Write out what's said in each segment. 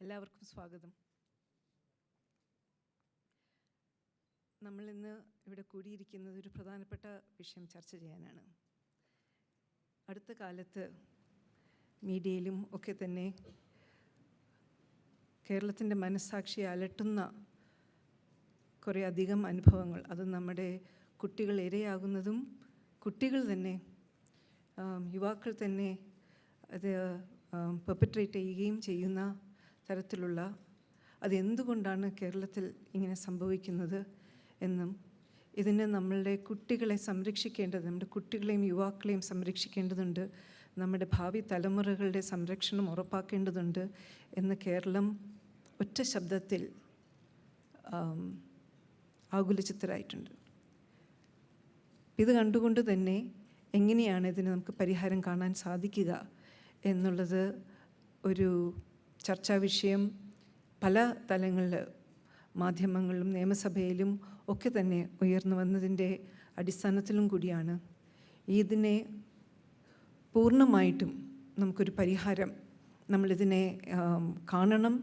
എല്ലാവർക്കും സ്വാഗതം. നമ്മളിന്ന് ഇവിടെ കൂടിയിരിക്കുന്നത് ഒരു പ്രധാനപ്പെട്ട വിഷയം ചർച്ച ചെയ്യാനാണ്. അടുത്ത കാലത്ത് മീഡിയയിലും ഒക്കെ തന്നെ കേരളത്തിൻ്റെ മനസ്സാക്ഷിയെ അലട്ടുന്ന കുറേ അധികം അനുഭവങ്ങൾ, അത് നമ്മുടെ കുട്ടികൾ ഇരയാകുന്നതും കുട്ടികൾ തന്നെ യുവാക്കൾ തന്നെ അത് പെർപെട്രേറ്റ് ചെയ്യുകയും ചെയ്യുന്ന തരത്തിലുള്ള, അതെന്തുകൊണ്ടാണ് കേരളത്തിൽ ഇങ്ങനെ സംഭവിക്കുന്നത് എന്നും ഇതിന് നമ്മളുടെ കുട്ടികളെ സംരക്ഷിക്കേണ്ടത്, നമ്മുടെ കുട്ടികളെയും യുവാക്കളെയും സംരക്ഷിക്കേണ്ടതുണ്ട്, നമ്മുടെ ഭാവി തലമുറകളുടെ സംരക്ഷണം ഉറപ്പാക്കേണ്ടതുണ്ട് എന്ന് കേരളം ഒറ്റ ശബ്ദത്തിൽ ആകുലചിത്തരായിട്ടുണ്ട്. ഇത് കണ്ടുകൊണ്ട് തന്നെ എങ്ങനെയാണ് ഇതിന് നമുക്ക് പരിഹാരം കാണാൻ സാധിക്കുക എന്നുള്ളത് ഒരു ചർച്ചാ വിഷയം പല തലങ്ങളിൽ, മാധ്യമങ്ങളിലും നിയമസഭയിലും ഒക്കെ തന്നെ ഉയർന്നു വന്നതിൻ്റെ അടിസ്ഥാനത്തിലും കൂടിയാണ്. ഇതിനെ പൂർണ്ണമായിട്ടും നമുക്കൊരു പരിഹാരം, നമ്മളിതിനെ കാണണം,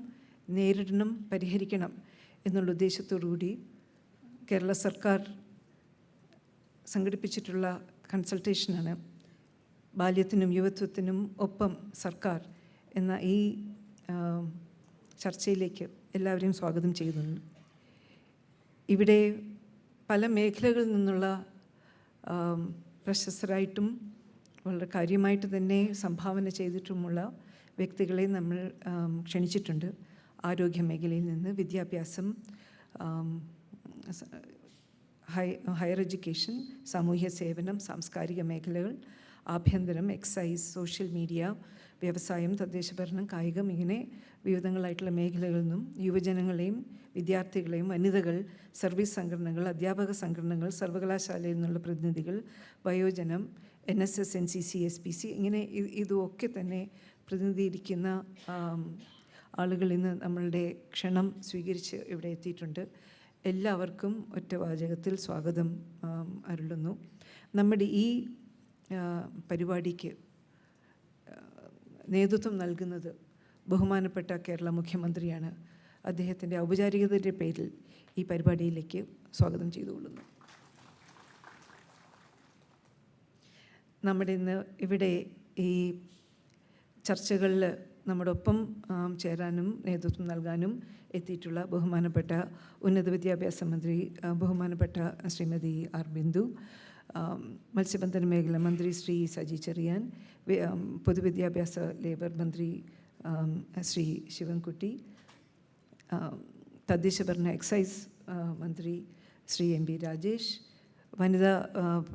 നേരിടണം, പരിഹരിക്കണം എന്നുള്ള ഉദ്ദേശത്തോടു കൂടി കേരള സർക്കാർ സംഘടിപ്പിച്ചിട്ടുള്ള കൺസൾട്ടേഷനാണ് ബാല്യത്തിനും യുവത്വത്തിനും ഒപ്പം സർക്കാർ എന്ന ഈ ചർച്ചയിലേക്ക് എല്ലാവരെയും സ്വാഗതം ചെയ്യുന്നുണ്ട്. ഇവിടെ പല മേഖലകളിൽ നിന്നുള്ള പ്രശസ്തരായിട്ടും വളരെ കാര്യമായിട്ട് തന്നെ സംഭാവന ചെയ്തിട്ടുമുള്ള വ്യക്തികളെ നമ്മൾ ക്ഷണിച്ചിട്ടുണ്ട്. ആരോഗ്യ മേഖലയിൽ നിന്ന്, വിദ്യാഭ്യാസം, ഹയർ എഡ്യൂക്കേഷൻ, സാമൂഹ്യ സേവനം, സാംസ്കാരിക മേഖലകൾ, ആഭ്യന്തരം, എക്സൈസ്, സോഷ്യൽ മീഡിയ, വ്യവസായം, തദ്ദേശഭരണം, കായികം, ഇങ്ങനെ വിവിധങ്ങളായിട്ടുള്ള മേഖലകളിൽ നിന്നും യുവജനങ്ങളെയും വിദ്യാർത്ഥികളെയും, വനിതകൾ, സർവീസ് സംഘടനകൾ, അധ്യാപക സംഘടനകൾ, സർവകലാശാലയിൽ നിന്നുള്ള പ്രതിനിധികൾ, വയോജനം, NSS, NCC, SPC, ഇങ്ങനെ ഇതുമൊക്കെ തന്നെ പ്രതിനിധീകരിക്കുന്ന ആളുകൾ ഇന്ന് നമ്മളുടെ ക്ഷണം സ്വീകരിച്ച് ഇവിടെ എത്തിയിട്ടുണ്ട്. എല്ലാവർക്കും ഒറ്റവാചകത്തിൽ സ്വാഗതം അരുളുന്നു. നമ്മുടെ ഈ പരിപാടിക്ക് നേതൃത്വം നൽകുന്നത് ബഹുമാനപ്പെട്ട കേരള മുഖ്യമന്ത്രിയാണ്. അദ്ദേഹത്തിൻ്റെ ഔപചാരികതയുടെ പേരിൽ ഈ പരിപാടിയിലേക്ക് സ്വാഗതം ചെയ്തുകൊള്ളുന്നു. നമ്മുടെ ഇന്ന് ഇവിടെ ഈ ചർച്ചകളിൽ നമ്മുടെ ഒപ്പം ചേരാനും നേതൃത്വം നൽകാനും എത്തിയിട്ടുള്ള ബഹുമാനപ്പെട്ട ഉന്നത വിദ്യാഭ്യാസ മന്ത്രി ബഹുമാനപ്പെട്ട ശ്രീമതി ആർ ബിന്ദു, മത്സ്യബന്ധന മേഖല മന്ത്രി ശ്രീ സജി ചെറിയാൻ, പൊതുവിദ്യാഭ്യാസ ലേബർ മന്ത്രി ശ്രീ ശിവൻകുട്ടി, തദ്ദേശഭരണ എക്സൈസ് മന്ത്രി ശ്രീ MB രാജേഷ്, വനിതാ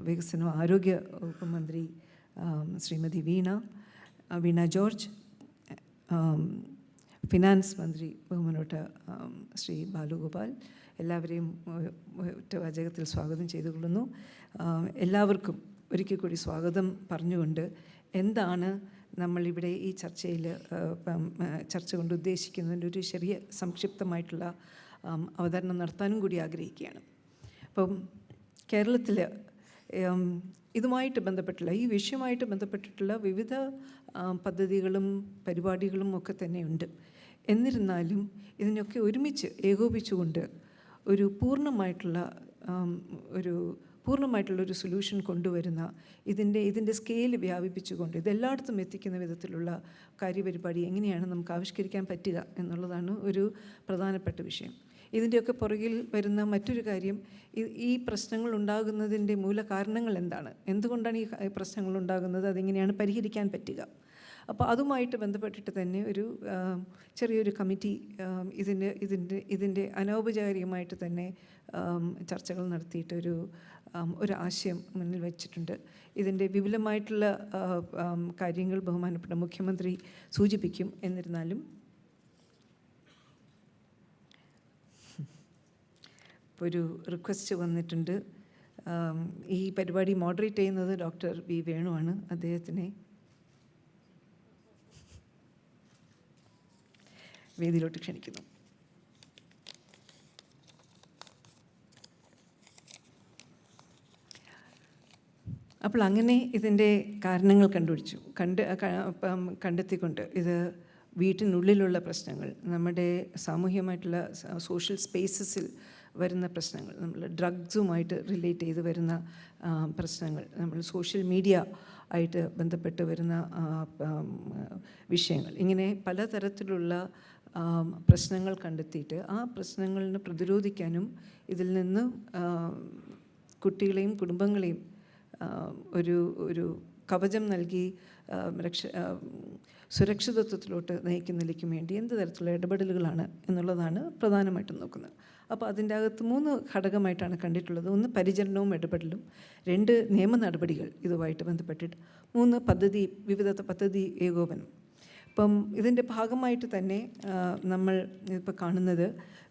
വികസന ആരോഗ്യ വകുപ്പ് മന്ത്രി ശ്രീമതി വീണ ജോർജ്, ഫിനാൻസ് മന്ത്രി ബഹുമാനപ്പെട്ട ശ്രീ ബാലുഗോപാൽ, എല്ലാവരെയും ഒറ്റവാചകത്തിൽ സ്വാഗതം ചെയ്തുകൊള്ളുന്നു. എല്ലാവർക്കും ഒരിക്കൽ കൂടി സ്വാഗതം പറഞ്ഞുകൊണ്ട് എന്താണ് നമ്മളിവിടെ ഈ ചർച്ച കൊണ്ട് ഉദ്ദേശിക്കുന്നതിൻ്റെ ഒരു ചെറിയ സംക്ഷിപ്തമായിട്ടുള്ള അവതരണം നടത്താനും കൂടി ആഗ്രഹിക്കുകയാണ്. അപ്പം കേരളത്തിൽ ഇതുമായിട്ട് ബന്ധപ്പെട്ടുള്ള, ഈ വിഷയമായിട്ട് ബന്ധപ്പെട്ടിട്ടുള്ള വിവിധ പദ്ധതികളും പരിപാടികളും ഒക്കെ തന്നെയുണ്ട്. എന്നിരുന്നാലും ഇതിനൊക്കെ ഒരുമിച്ച് ഏകോപിച്ചുകൊണ്ട് ഒരു പൂർണ്ണമായിട്ടുള്ളൊരു സൊല്യൂഷൻ കൊണ്ടുവരുന്ന, ഇതിൻ്റെ സ്കെയിൽ വ്യാപിപ്പിച്ചുകൊണ്ട് ഇതെല്ലായിടത്തും എത്തിക്കുന്ന വിധത്തിലുള്ള കാര്യപരിപാടി എങ്ങനെയാണ് നമുക്ക് ആവിഷ്കരിക്കാൻ പറ്റുക എന്നുള്ളതാണ് ഒരു പ്രധാനപ്പെട്ട വിഷയം. ഇതിൻ്റെയൊക്കെ പുറകിൽ വരുന്ന മറ്റൊരു കാര്യം, ഈ പ്രശ്നങ്ങൾ ഉണ്ടാകുന്നതിൻ്റെ മൂലകാരണങ്ങൾ എന്താണ്, എന്തുകൊണ്ടാണ് ഈ പ്രശ്നങ്ങൾ ഉണ്ടാകുന്നത്, അതെങ്ങനെയാണ് പരിഹരിക്കാൻ പറ്റുക. അപ്പോൾ അതുമായിട്ട് ബന്ധപ്പെട്ടിട്ട് തന്നെ ഒരു ചെറിയൊരു കമ്മിറ്റി ഇതിൻ്റെ അനൗപചാരികമായിട്ട് തന്നെ ചർച്ചകൾ നടത്തിയിട്ട് ഒരു ആശയം മുന്നിൽ വച്ചിട്ടുണ്ട്. ഇതിൻ്റെ വിപുലമായിട്ടുള്ള കാര്യങ്ങൾ ബഹുമാനപ്പെട്ട മുഖ്യമന്ത്രി സൂചിപ്പിക്കും. എന്നിരുന്നാലും ഒരു റിക്വസ്റ്റ് വന്നിട്ടുണ്ട്. ഈ പരിപാടി മോഡറേറ്റ് ചെയ്യുന്നത് ഡോക്ടർ B വേണുവാണ്. അദ്ദേഹത്തിനെ വേദിയിലോട്ട് ക്ഷണിക്കുന്നു. അപ്പോൾ അങ്ങനെ ഇതിൻ്റെ കാരണങ്ങൾ കണ്ടെത്തിക്കൊണ്ട് ഇത് വീട്ടിനുള്ളിലുള്ള പ്രശ്നങ്ങൾ, നമ്മുടെ സാമൂഹ്യമായിട്ടുള്ള സോഷ്യൽ സ്പേസസിൽ വരുന്ന പ്രശ്നങ്ങൾ, നമ്മൾ ഡ്രഗ്സുമായിട്ട് റിലേറ്റ് ചെയ്ത് വരുന്ന പ്രശ്നങ്ങൾ, നമ്മൾ സോഷ്യൽ മീഡിയ ആയിട്ട് ബന്ധപ്പെട്ട് വരുന്ന വിഷയങ്ങൾ, ഇങ്ങനെ പലതരത്തിലുള്ള പ്രശ്നങ്ങൾ കണ്ടെത്തിയിട്ട് ആ പ്രശ്നങ്ങളിനെ പ്രതിരോധിക്കാനും ഇതിൽ നിന്ന് കുട്ടികളെയും കുടുംബങ്ങളെയും ഒരു കവചം നൽകി സുരക്ഷിതത്വത്തിലോട്ട് നയിക്കുന്നതിലേക്കും വേണ്ടി എന്ത് തരത്തിലുള്ള ഇടപെടലുകളാണ് എന്നുള്ളതാണ് പ്രധാനമായിട്ടും നോക്കുന്നത്. അപ്പോൾ അതിൻ്റെ അകത്ത് 3 ഘടകമായിട്ടാണ് കണ്ടിട്ടുള്ളത്. 1 പരിചരണവും ഇടപെടലും, 2 നിയമ നടപടികൾ ഇതുമായിട്ട് ബന്ധപ്പെട്ടിട്ട്, 3 വിവിധ പദ്ധതി ഏകോപനം. ഇപ്പം ഇതിൻ്റെ ഭാഗമായിട്ട് തന്നെ നമ്മൾ ഇപ്പോൾ കാണുന്നത്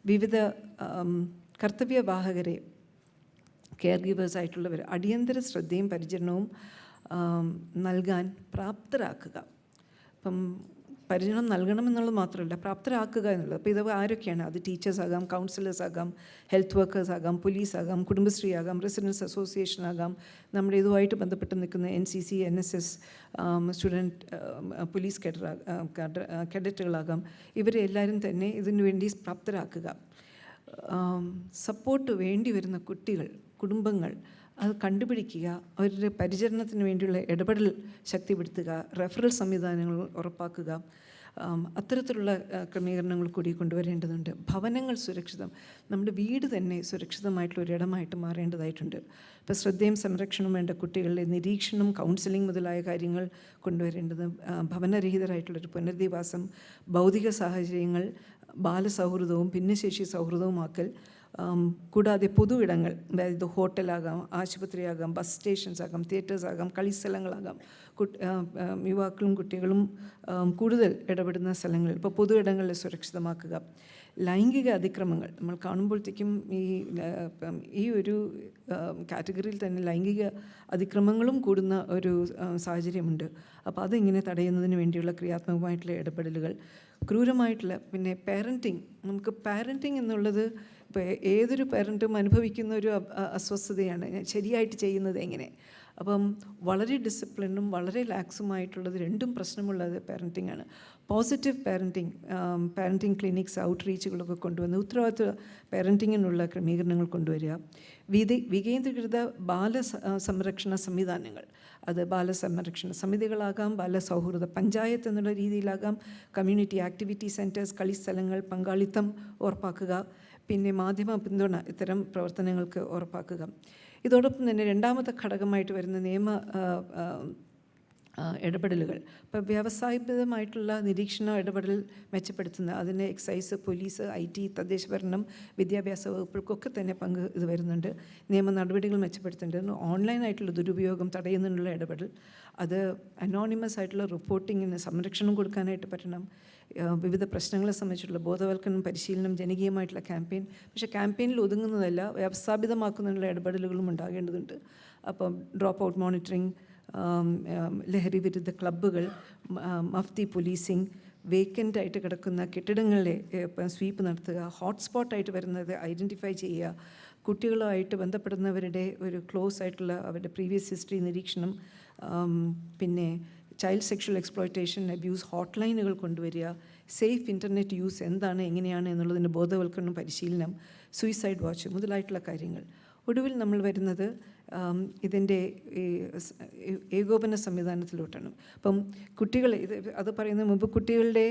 വിവിധ കർത്തവ്യവാഹകരെ, കെയർ ഗീവേഴ്സായിട്ടുള്ളവർ അടിയന്തര ശ്രദ്ധയും പരിചരണവും നൽകാൻ പ്രാപ്തരാക്കുക. ഇപ്പം പരിചരണം നൽകണമെന്നുള്ളത് മാത്രമല്ല, പ്രാപ്തരാക്കുക എന്നുള്ളത്. അപ്പോൾ ഇത് ആരൊക്കെയാണ്? അത് ടീച്ചേഴ്സാകാം, കൗൺസിലേഴ്സാകാം, ഹെൽത്ത് വർക്കേഴ്സാകാം, പോലീസാകാം, കുടുംബശ്രീ ആകാം, റെസിഡൻസ് അസോസിയേഷൻ ആകാം, നമ്മുടെ ഇതുമായിട്ട് ബന്ധപ്പെട്ട് നിൽക്കുന്ന NCC, NSS, സ്റ്റുഡൻറ്റ് പോലീസ് കേഡറ്റുകളാകാം. ഇവരെ എല്ലാവരും തന്നെ ഇതിനു വേണ്ടി പ്രാപ്തരാക്കുക. സപ്പോർട്ട് വേണ്ടി വരുന്ന കുട്ടികൾ, കുടുംബങ്ങൾ അത് കണ്ടുപിടിക്കുക, അവരുടെ പരിചരണത്തിന് വേണ്ടിയുള്ള ഇടപെടൽ ശക്തിപ്പെടുത്തുക, റെഫറൽ സംവിധാനങ്ങൾ ഉറപ്പാക്കുക. അത്തരത്തിലുള്ള ക്രമീകരണങ്ങൾ കൂടി കൊണ്ടുവരേണ്ടതുണ്ട്. ഭവനങ്ങൾ സുരക്ഷിതം, നമ്മുടെ വീട് തന്നെ സുരക്ഷിതമായിട്ടുള്ള ഒരിടമായിട്ട് മാറേണ്ടതായിട്ടുണ്ട്. ഇപ്പോൾ ശ്രദ്ധയും സംരക്ഷണവും വേണ്ട കുട്ടികളുടെ നിരീക്ഷണം, കൗൺസിലിംഗ് മുതലായ കാര്യങ്ങൾ കൊണ്ടുവരേണ്ടത്, ഭവനരഹിതരായിട്ടുള്ളൊരു പുനരധിവാസം, ഭൗതിക സാഹചര്യങ്ങൾ ബാലസൗഹൃദവും ഭിന്നശേഷി സൗഹൃദവുമാക്കൽ, കൂടാതെ പൊതു ഇടങ്ങൾ, അതായത് ഹോട്ടലാകാം, ആശുപത്രിയാകാം, ബസ് സ്റ്റേഷൻസ് ആകാം, തിയേറ്റേഴ്സാകാം, കളിസ്ഥലങ്ങളാകാം, യുവാക്കളും കുട്ടികളും കൂടുതൽ ഇടപെടുന്ന സ്ഥലങ്ങളിൽ ഇപ്പോൾ പൊതു ഇടങ്ങളിൽ സുരക്ഷിതമാക്കുക. ലൈംഗിക അതിക്രമങ്ങൾ നമ്മൾ കാണുമ്പോഴത്തേക്കും ഈ ഒരു കാറ്റഗറിയിൽ തന്നെ ലൈംഗിക അതിക്രമങ്ങളും കൂടുന്ന ഒരു സാഹചര്യമുണ്ട്. അപ്പോൾ അതിങ്ങനെ തടയുന്നതിന് വേണ്ടിയുള്ള ക്രിയാത്മകമായിട്ടുള്ള ഇടപെടലുകൾ, ക്രൂരമായിട്ടുള്ള പിന്നെ പാരൻറ്റിങ്. നമുക്ക് പാരൻറ്റിങ് എന്നുള്ളത് ഇപ്പോൾ ഏതൊരു പാരൻറ്റും അനുഭവിക്കുന്ന ഒരു അസ്വസ്ഥതയാണ്, ശരിയായിട്ട് ചെയ്യുന്നത് എങ്ങനെ. അപ്പം വളരെ ഡിസിപ്ലിനും വളരെ ലാക്സുമായിട്ടുള്ളത്, രണ്ടും പ്രശ്നമുള്ളത് പാരൻറ്റിംഗ് ആണ്. പോസിറ്റീവ് പാരൻറ്റിംഗ് ക്ലിനിക്സ്, ഔട്ട്റീച്ചുകളൊക്കെ കൊണ്ടുവന്ന് ഉത്തരവാദിത്വ പാരൻറ്റിങ്ങിനുള്ള ക്രമീകരണങ്ങൾ കൊണ്ടുവരിക. വികേന്ദ്രീകൃത സംരക്ഷണ സംവിധാനങ്ങൾ, അത് ബാലസംരക്ഷണ സമിതികളാകാം, ബാലസൗഹൃദ പഞ്ചായത്ത് എന്നുള്ള രീതിയിലാകാം, കമ്മ്യൂണിറ്റി ആക്ടിവിറ്റി സെൻറ്റേഴ്സ്, കളിസ്ഥലങ്ങൾ, പങ്കാളിത്തം ഉറപ്പാക്കുക. പിന്നെ മാധ്യമ പിന്തുണ ഇത്തരം പ്രവർത്തനങ്ങൾക്ക് ഉറപ്പാക്കുക. ഇതോടൊപ്പം തന്നെ രണ്ടാമത്തെ ഘടകമായിട്ട് വരുന്ന നിയമ ഇടപെടലുകൾ. ഇപ്പോൾ വ്യാവസായികമായിട്ടുള്ള നിരീക്ഷണ ഇടപെടൽ മെച്ചപ്പെടുത്തുന്ന അതിന് എക്സൈസ്, പോലീസ്, IT, തദ്ദേശഭരണം, വിദ്യാഭ്യാസ വകുപ്പുകൾക്കൊക്കെ തന്നെ പങ്ക് ഇത് വരുന്നുണ്ട്. നിയമ നടപടികൾ മെച്ചപ്പെടുത്തേണ്ടത്, ഓൺലൈനായിട്ടുള്ള ദുരുപയോഗം തടയുന്നതിനുള്ള ഇടപെടൽ, അത് അനോണിമസ് ആയിട്ടുള്ള റിപ്പോർട്ടിങ്ങിന് സംരക്ഷണം കൊടുക്കാനായിട്ട് പറ്റണം. വിവിധ പ്രശ്നങ്ങളെ സംബന്ധിച്ചുള്ള ബോധവൽക്കരണം, പരിശീലനം, ജനകീയമായിട്ടുള്ള ക്യാമ്പയിൻ. പക്ഷേ ക്യാമ്പയിനിൽ ഒതുങ്ങുന്നതല്ല, വ്യവസ്ഥാപിതമാക്കുന്നതിനുള്ള ഇടപെടലുകളും ഉണ്ടാകേണ്ടതുണ്ട്. അപ്പം ഡ്രോപ്പ് ഔട്ട് മോണിറ്ററിങ്, ലഹരി വിരുദ്ധ ക്ലബ്ബുകൾ, മഫ്തി പോലീസിങ്, വേക്കൻ്റായിട്ട് കിടക്കുന്ന കെട്ടിടങ്ങളിലെ സ്വീപ്പ് നടത്തുക, ഹോട്ട്സ്പോട്ടായിട്ട് വരുന്നത് ഐഡൻറ്റിഫൈ ചെയ്യുക, കുട്ടികളുമായിട്ട് ബന്ധപ്പെടുന്നവരുടെ ഒരു ക്ലോസ് ആയിട്ടുള്ള അവരുടെ പ്രീവിയസ് ഹിസ്റ്ററി നിരീക്ഷണം, പിന്നെ ചൈൽഡ് സെക്ഷൽ എക്സ്പ്ലോയിറ്റേഷൻ, അബ്യൂസ് ഹോട്ട്ലൈനുകൾ കൊണ്ടുവരിക, സേഫ് ഇൻ്റർനെറ്റ് യൂസ് എന്താണ്, എങ്ങനെയാണ് എന്നുള്ളതിൻ്റെ ബോധവൽക്കരണം, പരിശീലനം, സൂയിസൈഡ് വാച്ച് മുതലായിട്ടുള്ള കാര്യങ്ങൾ. ഒടുവിൽ നമ്മൾ വരുന്നത് ഇതിൻ്റെ ഏകോപന സംവിധാനത്തിലോട്ടാണ്. അപ്പം കുട്ടികളെ അത് പറയുന്നതിന് മുമ്പ് കുട്ടികളുടെ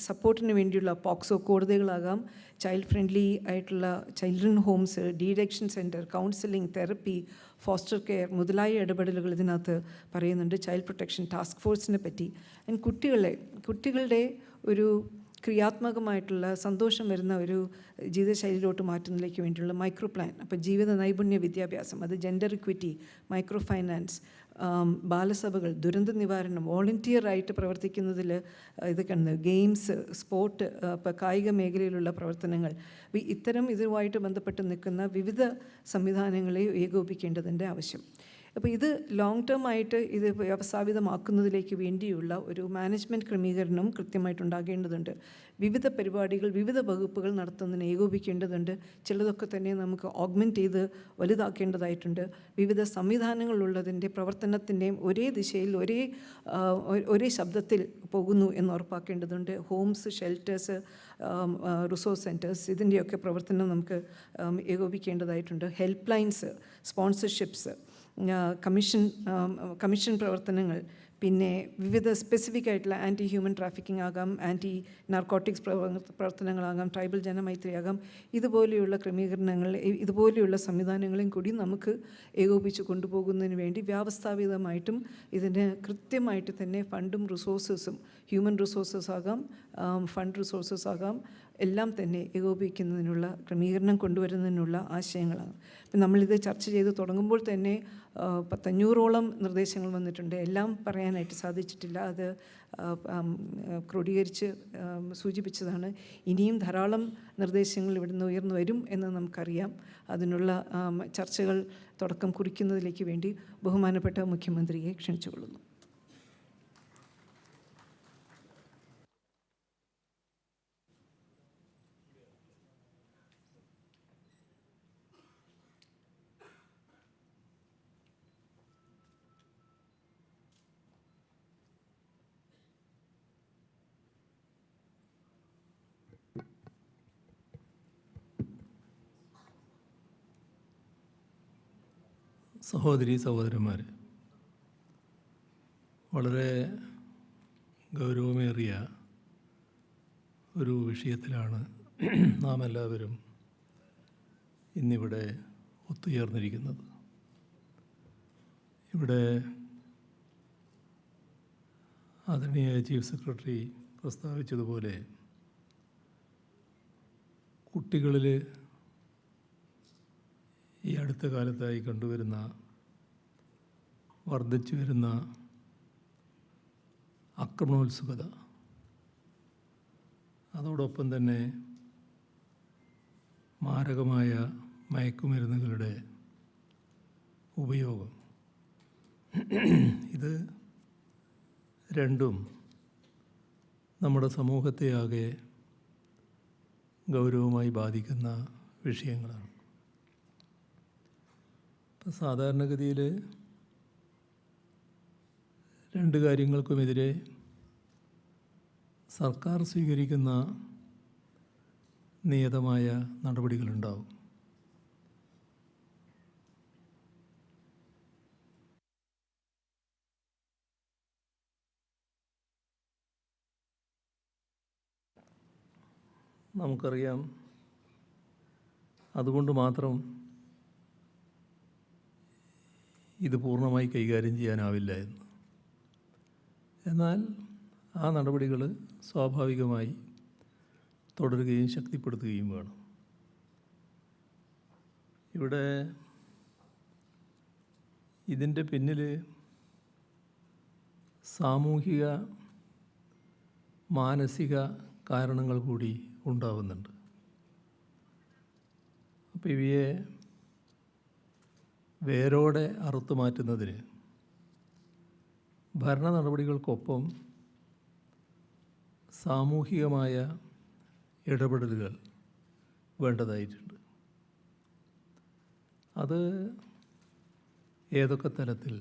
സപ്പോർട്ടിന് വേണ്ടിയുള്ള പോക്സോ കോടതികളാകാം, ചൈൽഡ് ഫ്രണ്ട്ലി ആയിട്ടുള്ള children homes, deaddiction centre, counselling, therapy, foster care മുതലായ ഇടപെടലുകൾ ഇതിനകത്ത് പറയുന്നുണ്ട്. ചൈൽഡ് പ്രൊട്ടക്ഷൻ ടാസ്ക് ഫോഴ്സിനെ പറ്റി. കുട്ടികളുടെ ഒരു ക്രിയാത്മകമായിട്ടുള്ള സന്തോഷം വരുന്ന ഒരു ജീവിതശൈലിയിലോട്ട് മാറ്റുന്നതിലേക്ക് വേണ്ടിയുള്ള മൈക്രോ പ്ലാൻ. അപ്പോൾ ജീവിത നൈപുണ്യ വിദ്യാഭ്യാസം, അത് ജെൻഡർ ഇക്വിറ്റി, മൈക്രോ ഫൈനാൻസ്, ബാലസഭകൾ, ദുരന്ത നിവാരണം, വോളണ്ടിയറായിട്ട് പ്രവർത്തിക്കുന്നതിൽ ഇതൊക്കെയാണ്, ഗെയിംസ്, സ്പോർട്ട്, ഇപ്പോൾ കായിക മേഖലയിലുള്ള പ്രവർത്തനങ്ങൾ, ഇത്തരം ഇതുമായിട്ട് ബന്ധപ്പെട്ട് നിൽക്കുന്ന വിവിധ സംവിധാനങ്ങളെ ഏകോപിക്കേണ്ടതിൻ്റെ ആവശ്യം. അപ്പോൾ ഇത് ലോങ് ടേം ആയിട്ട് ഇത് വ്യവസ്ഥാപിതമാക്കുന്നതിലേക്ക് വേണ്ടിയുള്ള ഒരു മാനേജ്മെൻറ്റ് ക്രമീകരണം കൃത്യമായിട്ടുണ്ടാകേണ്ടതുണ്ട്. വിവിധ പരിപാടികൾ വിവിധ വകുപ്പുകൾ നടത്തുന്നതിന് ഏകോപിക്കേണ്ടതുണ്ട്. ചിലതൊക്കെ തന്നെ നമുക്ക് ഓഗ്മെൻറ്റ് ചെയ്ത് വലുതാക്കേണ്ടതായിട്ടുണ്ട്. വിവിധ സംവിധാനങ്ങളുള്ളതിൻ്റെ പ്രവർത്തനത്തിൻ്റെയും ഒരേ ദിശയിൽ ഒരേ ശബ്ദത്തിൽ പോകുന്നു എന്ന് ഉറപ്പാക്കേണ്ടതുണ്ട്. ഹോംസ്, ഷെൽട്ടേഴ്സ്, റിസോഴ്സ് സെൻറ്റേഴ്സ്, ഇതിൻ്റെയൊക്കെ പ്രവർത്തനം നമുക്ക് ഏകോപിക്കേണ്ടതായിട്ടുണ്ട്. ഹെൽപ്പ് ലൈൻസ്, സ്പോൺസർഷിപ്സ്, കമ്മീഷൻ പ്രവർത്തനങ്ങൾ, പിന്നെ വിവിധ സ്പെസിഫിക് ആയിട്ടുള്ള ആൻറ്റി ഹ്യൂമൻ ട്രാഫിക്കിംഗ് ആകാം, ആൻറ്റി നാർക്കോട്ടിക്സ് പ്രവർത്തനങ്ങളാകാം, ട്രൈബൽ ജനമൈത്രിയാകാം, ഇതുപോലെയുള്ള ക്രമീകരണങ്ങൾ, ഇതുപോലെയുള്ള സംവിധാനങ്ങളെയും കൂടി നമുക്ക് ഏകോപിച്ച് കൊണ്ടുപോകുന്നതിന് വേണ്ടി വ്യവസ്ഥാപിതമായിട്ടും ഇതിന് കൃത്യമായിട്ട് തന്നെ ഫണ്ടും റിസോഴ്സസും, ഹ്യൂമൻ റിസോഴ്സസ് ആകാം, ഫണ്ട് റിസോഴ്സസ് ആകാം, എല്ലാം തന്നെ ഏകോപിക്കുന്നതിനുള്ള ക്രമീകരണം കൊണ്ടുവരുന്നതിനുള്ള ആശയങ്ങളാണ്. ഇപ്പം നമ്മളിത് ചർച്ച ചെയ്ത് തുടങ്ങുമ്പോൾ തന്നെ 500ഓളം നിർദ്ദേശങ്ങൾ വന്നിട്ടുണ്ട്. എല്ലാം പറയാനായിട്ട് സാധിച്ചിട്ടില്ല. അത് ക്രോഡീകരിച്ച് സൂചിപ്പിച്ചതാണ്. ഇനിയും ധാരാളം നിർദ്ദേശങ്ങൾ ഇവിടുന്ന് ഉയർന്നു വരും എന്ന് നമുക്കറിയാം. അതിനുള്ള ചർച്ചകൾ തുടക്കം കുറിക്കുന്നതിലേക്ക് വേണ്ടി ബഹുമാനപ്പെട്ട മുഖ്യമന്ത്രിയെ ക്ഷണിച്ചുകൊള്ളുന്നു. സഹോദരീ സഹോദരന്മാർ, വളരെ ഗൗരവമേറിയ ഒരു വിഷയത്തിലാണ് നാം എല്ലാവരും ഇന്നിവിടെ ഒത്തുചേർന്നിരിക്കുന്നത്. ഇവിടെ ആദരണീയ ചീഫ് സെക്രട്ടറി പ്രസ്താവിച്ചതുപോലെ കുട്ടികളിൽ ഈ അടുത്ത കാലത്തായി കണ്ടുവരുന്ന വർദ്ധിച്ചു വരുന്ന ആക്രമണോത്സുകത, അതോടൊപ്പം തന്നെ മാരകമായ മയക്കുമരുന്നുകളുടെ ഉപയോഗം, ഇത് രണ്ടും നമ്മുടെ സമൂഹത്തെയാകെ ഗൗരവമായി ബാധിക്കുന്ന വിഷയങ്ങളാണ്. ഇപ്പം സാധാരണഗതിയിൽ രണ്ട് കാര്യങ്ങൾക്കുമെതിരെ സർക്കാർ സ്വീകരിക്കുന്ന നിയതമായ നടപടികളുണ്ടാവും. നമുക്കറിയാം, അതുകൊണ്ട് മാത്രം ഇത് പൂർണ്ണമായി കൈകാര്യം ചെയ്യാനാവില്ല എന്ന്. എന്നാൽ ആ നടപടികൾ സ്വാഭാവികമായി തുടരുകയും ശക്തിപ്പെടുത്തുകയും വേണം. ഇവിടെ ഇതിൻ്റെ പിന്നിൽ സാമൂഹിക മാനസിക കാരണങ്ങൾ കൂടി ഉണ്ടാവുന്നുണ്ട്. അപ്പോൾ ഇവയെ വേരോടെ അറുത്തു മാറ്റുന്നതിന് ഭരണ നടപടികൾക്കൊപ്പം സാമൂഹികമായ ഇടപെടലുകൾ വേണ്ടതായിട്ടുണ്ട്. അത് ഏതൊക്കെ തലത്തിൽ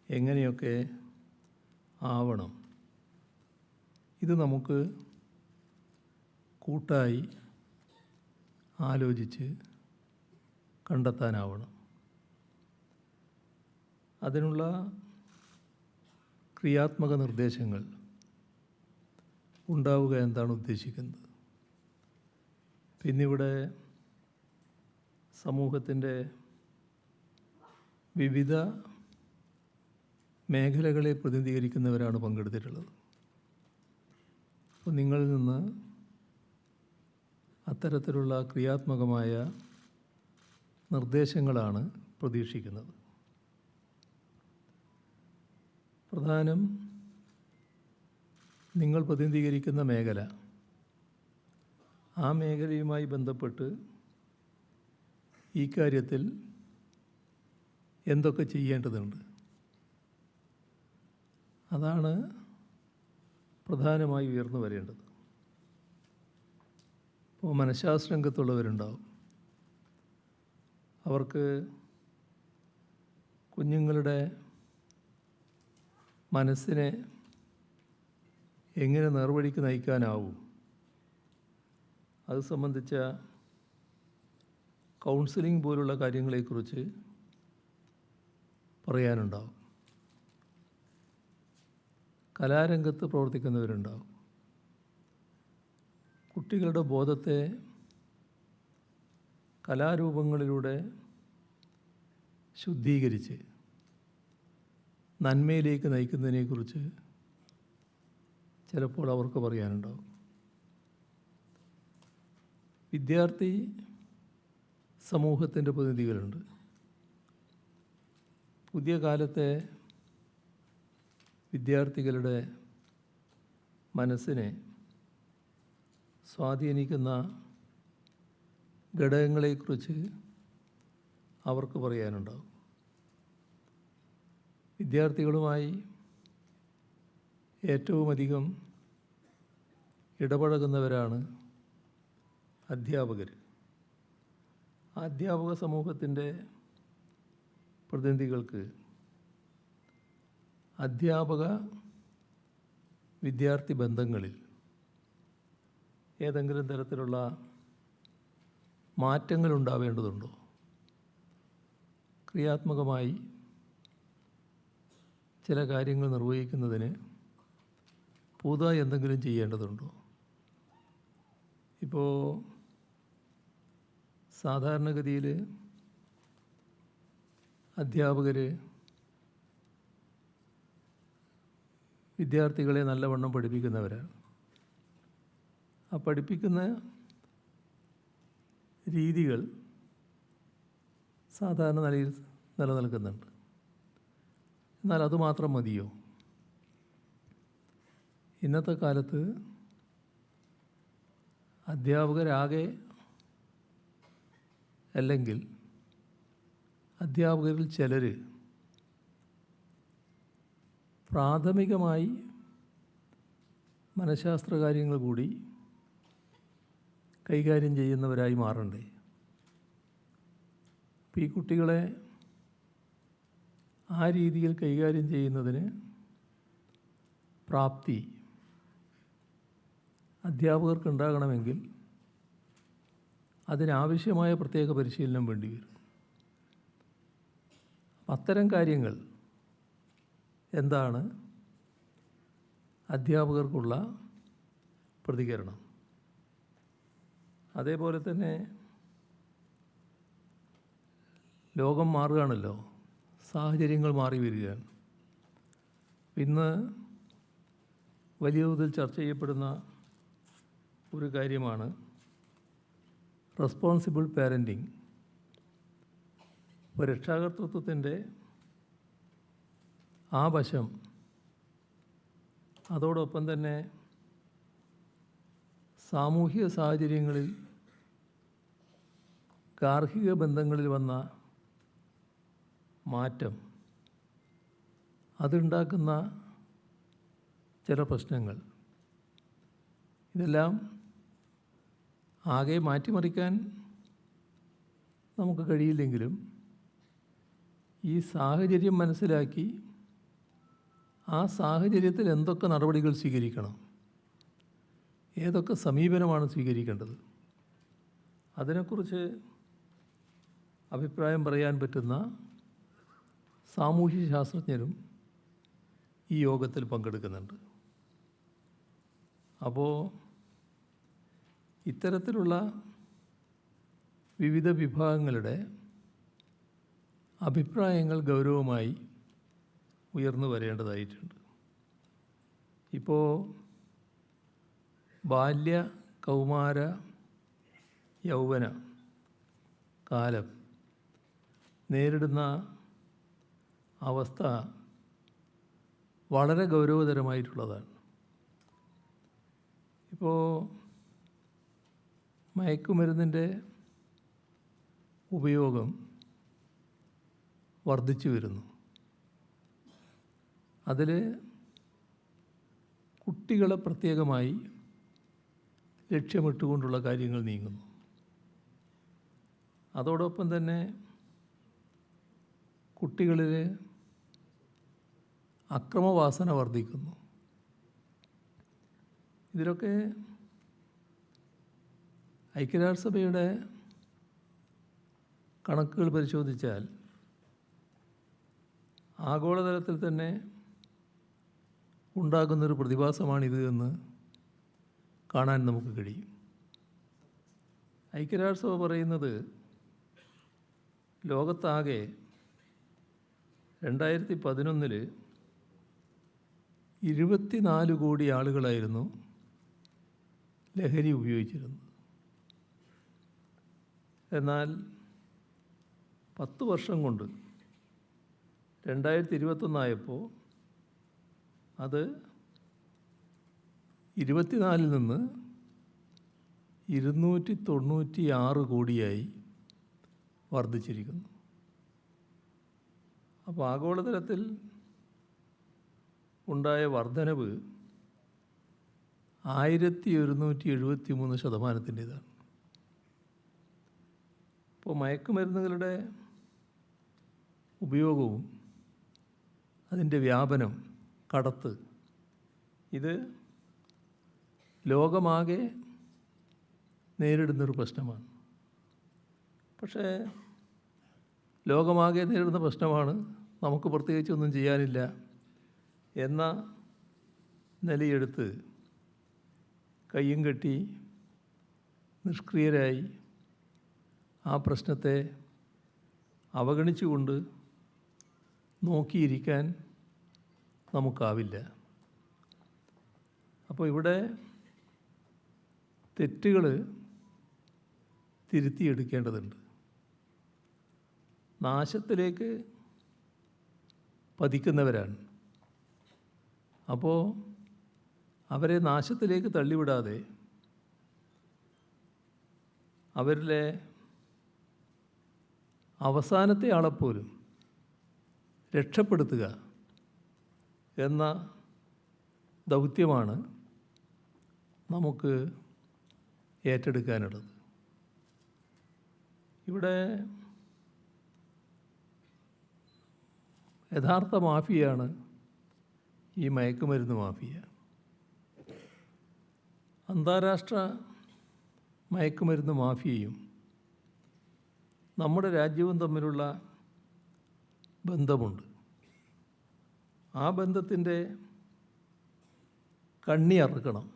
എങ്ങനെയൊക്കെ ആവണം, ഇത് നമുക്ക് കൂട്ടായി ആലോചിച്ച് കണ്ടെത്താനാവണം. അതിനുള്ള ക്രിയാത്മക നിർദ്ദേശങ്ങൾ ഉണ്ടാവുക എന്താണ് ഉദ്ദേശിക്കുന്നത്. പിന്നിവിടെ സമൂഹത്തിൻ്റെ വിവിധ മേഖലകളെ പ്രതിനിധീകരിക്കുന്നവരാണ് പങ്കെടുത്തിട്ടുള്ളത്. അപ്പോൾ നിങ്ങളിൽ നിന്ന് അത്തരത്തിലുള്ള ക്രിയാത്മകമായ നിർദ്ദേശങ്ങളാണ് പ്രതീക്ഷിക്കുന്നത്. പ്രധാനം നിങ്ങൾ പ്രതിനിധീകരിക്കുന്ന മേഖല, ആ മേഖലയുമായി ബന്ധപ്പെട്ട് ഈ കാര്യത്തിൽ എന്തൊക്കെ ചെയ്യേണ്ടതുണ്ട്. അതാണ് പ്രധാനമായി ഉയർന്നു വരേണ്ടത്. ഇപ്പോൾ മനഃശാസ്ത്ര രംഗത്തുള്ളവരുണ്ടാവും. അവർക്ക് കുഞ്ഞുങ്ങളുടെ മനസ്സിനെ എങ്ങനെ നേർവഴിക്ക് നയിക്കാനാവും, അത് സംബന്ധിച്ച കൗൺസിലിംഗ് പോലുള്ള കാര്യങ്ങളെക്കുറിച്ച് പറയാനുണ്ടാവും. കലാരംഗത്ത് പ്രവർത്തിക്കുന്നവരുണ്ടാവും. കുട്ടികളുടെ ബോധത്തെ കലാരൂപങ്ങളിലൂടെ ശുദ്ധീകരിച്ച് നന്മയിലേക്ക് നയിക്കുന്നതിനെക്കുറിച്ച് ചിലപ്പോൾ അവർക്ക് പറയാനുണ്ടാവും. വിദ്യാർത്ഥി സമൂഹത്തിൻ്റെ പ്രതിനിധികളുണ്ട്. പുതിയ കാലത്തെ വിദ്യാർത്ഥികളുടെ മനസ്സിനെ സ്വാധീനിക്കുന്ന ഘടകങ്ങളെക്കുറിച്ച് അവർക്ക് പറയാനുണ്ടാവും. വിദ്യാർത്ഥികളുമായി ഏറ്റവുമധികം ഇടപഴകുന്നവരാണ് അധ്യാപകർ. അധ്യാപക സമൂഹത്തിൻ്റെ പ്രതിനിധികൾക്ക് അധ്യാപക വിദ്യാർത്ഥി ബന്ധങ്ങളിൽ ഏതെങ്കിലും തരത്തിലുള്ള മാറ്റങ്ങൾ ഉണ്ടാവേണ്ടതുണ്ടോ? ക്രിയാത്മകമായി ചില കാര്യങ്ങൾ നിർവഹിക്കുന്നതിന് പുതുതായി എന്തെങ്കിലും ചെയ്യേണ്ടതുണ്ടോ? ഇപ്പോൾ സാധാരണഗതിയിൽ അധ്യാപകർ വിദ്യാർത്ഥികളെ നല്ലവണ്ണം പഠിപ്പിക്കുന്നവരാണ്. ആ പഠിപ്പിക്കുന്ന രീതികൾ സാധാരണ നിലയിൽ നിലനിൽക്കുന്നുണ്ട്. എന്നാൽ അതുമാത്രം മതിയോ? ഇന്നത്തെ കാലത്ത് അധ്യാപകരാകെ അല്ലെങ്കിൽ അധ്യാപകരിൽ ചിലർ പ്രാഥമികമായി മനഃശാസ്ത്ര കാര്യങ്ങൾ കൂടി കൈകാര്യം ചെയ്യുന്നവരായി മാറണ്ടേ? അപ്പോൾ ഈ കുട്ടികളെ ആ രീതിയിൽ കൈകാര്യം ചെയ്യുന്നതിന് പ്രാപ്തി അധ്യാപകർക്ക് ഉണ്ടാകണമെങ്കിൽ അതിനാവശ്യമായ പ്രത്യേക പരിശീലനം വേണ്ടി വരും. അത്തരം കാര്യങ്ങൾ എന്താണ് അധ്യാപകർക്കുള്ള പ്രതികരണം? അതേപോലെ തന്നെ ലോകം മാറുകയാണല്ലോ, സാഹചര്യങ്ങൾ മാറി വരികയാണ്. ഇന്ന് വലിയ തോതിൽ ചർച്ച ചെയ്യപ്പെടുന്ന ഒരു കാര്യമാണ് റെസ്പോൺസിബിൾ പാരൻറ്റിങ്. ഇപ്പോൾ രക്ഷാകർതൃത്വത്തിൻ്റെ ആ വശം, അതോടൊപ്പം തന്നെ സാമൂഹിക സാഹചര്യങ്ങളിൽ ഗാർഹിക ബന്ധങ്ങളിൽ വന്ന മാറ്റം, അതുണ്ടാക്കുന്ന ചില പ്രശ്നങ്ങൾ, ഇതെല്ലാം ആകെ മാറ്റിമറിക്കാൻ നമുക്ക് കഴിയില്ലെങ്കിലും ഈ സാഹചര്യം മനസ്സിലാക്കി ആ സാഹചര്യത്തിൽ എന്തൊക്കെ നടപടികൾ സ്വീകരിക്കണം, ഏതൊക്കെ സമീപനമാണ് സ്വീകരിക്കേണ്ടത്, അതിനെക്കുറിച്ച് അഭിപ്രായം പറയാൻ പറ്റുന്ന സാമൂഹ്യ ശാസ്ത്രജ്ഞരും ഈ യോഗത്തിൽ പങ്കെടുക്കുന്നുണ്ട്. അപ്പോൾ ഇത്തരത്തിലുള്ള വിവിധ വിഭാഗങ്ങളുടെ അഭിപ്രായങ്ങൾ ഗൗരവമായി ഉയർന്നു വരേണ്ടതായിട്ടുണ്ട്. ഇപ്പോൾ ബാല്യ, കൗമാര, യൗവന കാലം നേരിടുന്ന അവസ്ഥ വളരെ ഗൗരവതരമായിട്ടുള്ളതാണ്. ഇപ്പോൾ മയക്കുമരുന്നിൻ്റെ ഉപയോഗം വർദ്ധിച്ചു വരുന്നു. അതിൽ കുട്ടികളെ പ്രത്യേകമായി ലക്ഷ്യമിട്ടുകൊണ്ടുള്ള കാര്യങ്ങൾ നീങ്ങുന്നു. അതോടൊപ്പം തന്നെ കുട്ടികളിൽ അക്രമവാസന വർദ്ധിക്കുന്നു. ഇതിലൊക്കെ ഐക്യരാഷ്ട്രസഭയുടെ കണക്കുകൾ പരിശോധിച്ചാൽ ആഗോളതലത്തിൽ തന്നെ ഉണ്ടാകുന്നൊരു പ്രതിഭാസമാണിത് എന്ന് കാണാൻ നമുക്ക് കഴിയും. ഐക്യരാഷ്ട്രസഭ പറയുന്നത് ലോകത്താകെ 2011 24 കോടി ആളുകളായിരുന്നു ലഹരി ഉപയോഗിച്ചിരുന്നത്. എന്നാൽ 10 വർഷം കൊണ്ട് 2021 അത് 24 നിന്ന് 296 കോടിയായി വർദ്ധിച്ചിരിക്കുന്നു. അപ്പോൾ ആഗോളതലത്തിൽ ഉണ്ടായ വർധനവ് 1173%. ഇപ്പോൾ മയക്കുമരുന്നുകളുടെ ഉപയോഗവും അതിൻ്റെ വ്യാപനം, കടത്ത്, ഇത് ലോകമാകെ നേരിടുന്നൊരു പ്രശ്നമാണ്. പക്ഷേ ലോകമാകെ നേരിടുന്ന പ്രശ്നമാണ്, നമുക്ക് പ്രത്യേകിച്ചൊന്നും ചെയ്യാനില്ല എന്ന നിലയെടുത്ത് കയ്യും കെട്ടി നിഷ്ക്രിയരായി ആ പ്രശ്നത്തെ അവഗണിച്ചുകൊണ്ട് നോക്കിയിരിക്കാൻ നമുക്കാവില്ല. അപ്പോൾ ഇവിടെ തെറ്റുകൾ തിരുത്തിയെടുക്കേണ്ടതുണ്ട്. നാശത്തിലേക്ക് പതിക്കുന്നവരാണ്. അപ്പോൾ അവരെ നാശത്തിലേക്ക് തള്ളിവിടാതെ അവരിലെ അവസാനത്തെ ആളെപ്പോലും രക്ഷപ്പെടുത്തുക എന്ന ദൗത്യമാണ് നമുക്ക് ഏറ്റെടുക്കാനുള്ളത്. ഇവിടെ യഥാർത്ഥ മാഫിയാണ് ഈ മയക്കുമരുന്ന് മാഫിയ. അന്താരാഷ്ട്ര മയക്കുമരുന്ന് മാഫിയയും നമ്മുടെ രാജ്യവും തമ്മിലുള്ള ബന്ധമുണ്ട്. ആ ബന്ധത്തിൻ്റെ കണ്ണി അറുക്കണം.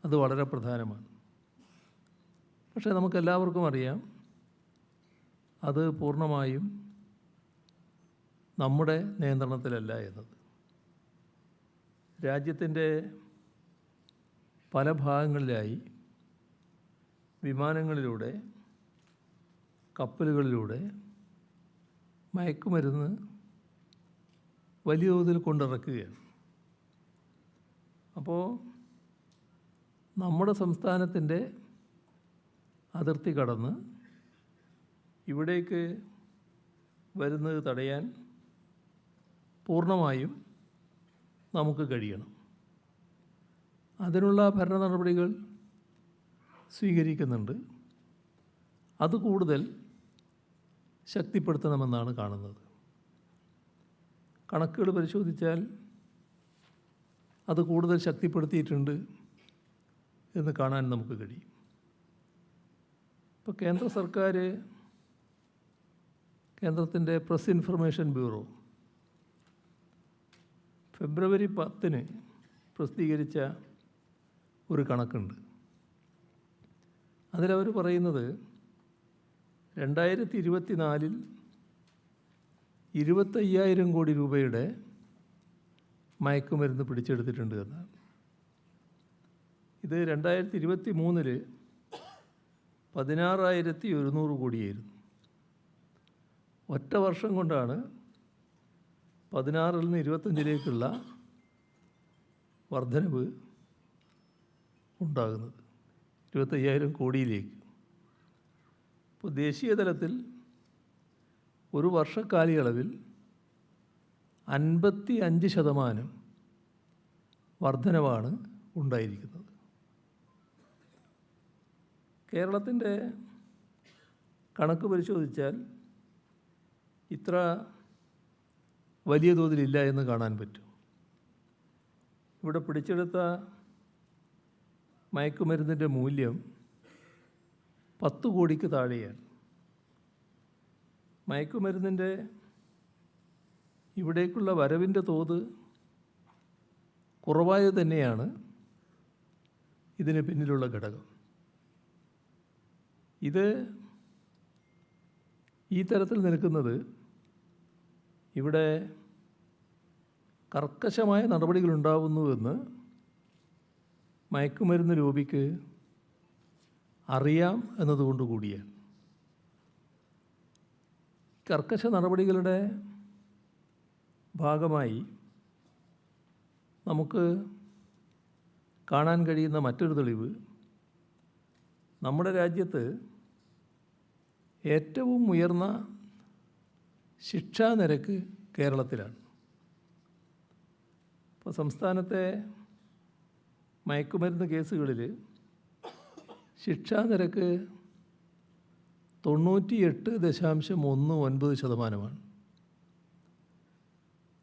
അത് വളരെ പ്രധാനമാണ്. പക്ഷേ നമുക്കെല്ലാവർക്കും അറിയാം, അത് പൂർണ്ണമായും നമ്മുടെ നിയന്ത്രണത്തിലല്ല എന്നത്. രാജ്യത്തിൻ്റെ പല ഭാഗങ്ങളിലായി വിമാനങ്ങളിലൂടെ, കപ്പലുകളിലൂടെ മയക്കുമരുന്ന് വലിയ തോതിൽ കൊണ്ടിറക്കുകയാണ്. അപ്പോൾ നമ്മുടെ സംസ്ഥാനത്തിൻ്റെ അതിർത്തി കടന്ന് ഇവിടേക്ക് വരുന്നത് തടയാൻ പൂർണ്ണമായും നമുക്ക് കഴിയണം. അതിനുള്ള ഭരണ നടപടികൾ സ്വീകരിക്കുന്നുണ്ട്. അത് കൂടുതൽ ശക്തിപ്പെടുത്തണമെന്നാണ് കാണുന്നത്. കണക്കുകൾ പരിശോധിച്ചാൽ അത് കൂടുതൽ ശക്തിപ്പെടുത്തിയിട്ടുണ്ട് എന്ന് കാണാൻ നമുക്ക് കഴിയും. ഇപ്പോൾ കേന്ദ്ര സർക്കാർ, കേന്ദ്രത്തിൻ്റെ പ്രസ് ഇൻഫർമേഷൻ ബ്യൂറോ ഫെബ്രുവരി 10 പ്രസിദ്ധീകരിച്ച ഒരു കണക്കുണ്ട്. അതിലവർ പറയുന്നത് 2024 25,000 കോടി രൂപയുടെ മയക്കുമരുന്ന് പിടിച്ചെടുത്തിട്ടുണ്ട് എന്നാണ്. ഇത് 2023 16,100 കോടിയായിരുന്നു. ഒറ്റ വർഷം കൊണ്ടാണ് 16 നിന്ന് 25 വർധനവ് ഉണ്ടാകുന്നത്, 25,000 കോടിയിലേക്ക്. ഇപ്പോൾ ദേശീയ തലത്തിൽ ഒരു വർഷക്കാലയളവിൽ 55% വർധനവാണ് ഉണ്ടായിരിക്കുന്നത്. കേരളത്തിൻ്റെ കണക്ക് പരിശോധിച്ചാൽ ഇത്ര വലിയ തോതിലില്ല എന്ന് കാണാൻ പറ്റും. ഇവിടെ പിടിച്ചെടുത്ത മയക്കുമരുന്നിൻ്റെ മൂല്യം 10 കോടിക്ക് താഴെയാണ്. മയക്കുമരുന്നിൻ്റെ ഇവിടേക്കുള്ള വരവിൻ്റെ തോത് കുറവായത് തന്നെയാണ് ഇതിന് പിന്നിലുള്ള ഘടകം. ഇത് ഈ തരത്തിൽ നിൽക്കുന്നത് ഇവിടെ കർക്കശമായ നടപടികളുണ്ടാവുന്നുവെന്ന് മയക്കുമരുന്ന് ലോബിക്ക് അറിയാം എന്നതുകൊണ്ട് കൂടിയാണ്. കർക്കശ നടപടികളുടെ ഭാഗമായി നമുക്ക് കാണാൻ കഴിയുന്ന മറ്റൊരു തെളിവ് നമ്മുടെ രാജ്യത്ത് ഏറ്റവും ഉയർന്ന ശിക്ഷാ നിരക്ക് കേരളത്തിലാണ്. ഇപ്പോൾ സംസ്ഥാനത്തെ മയക്കുമരുന്ന് കേസുകളിൽ ശിക്ഷാ നിരക്ക് 98.19%.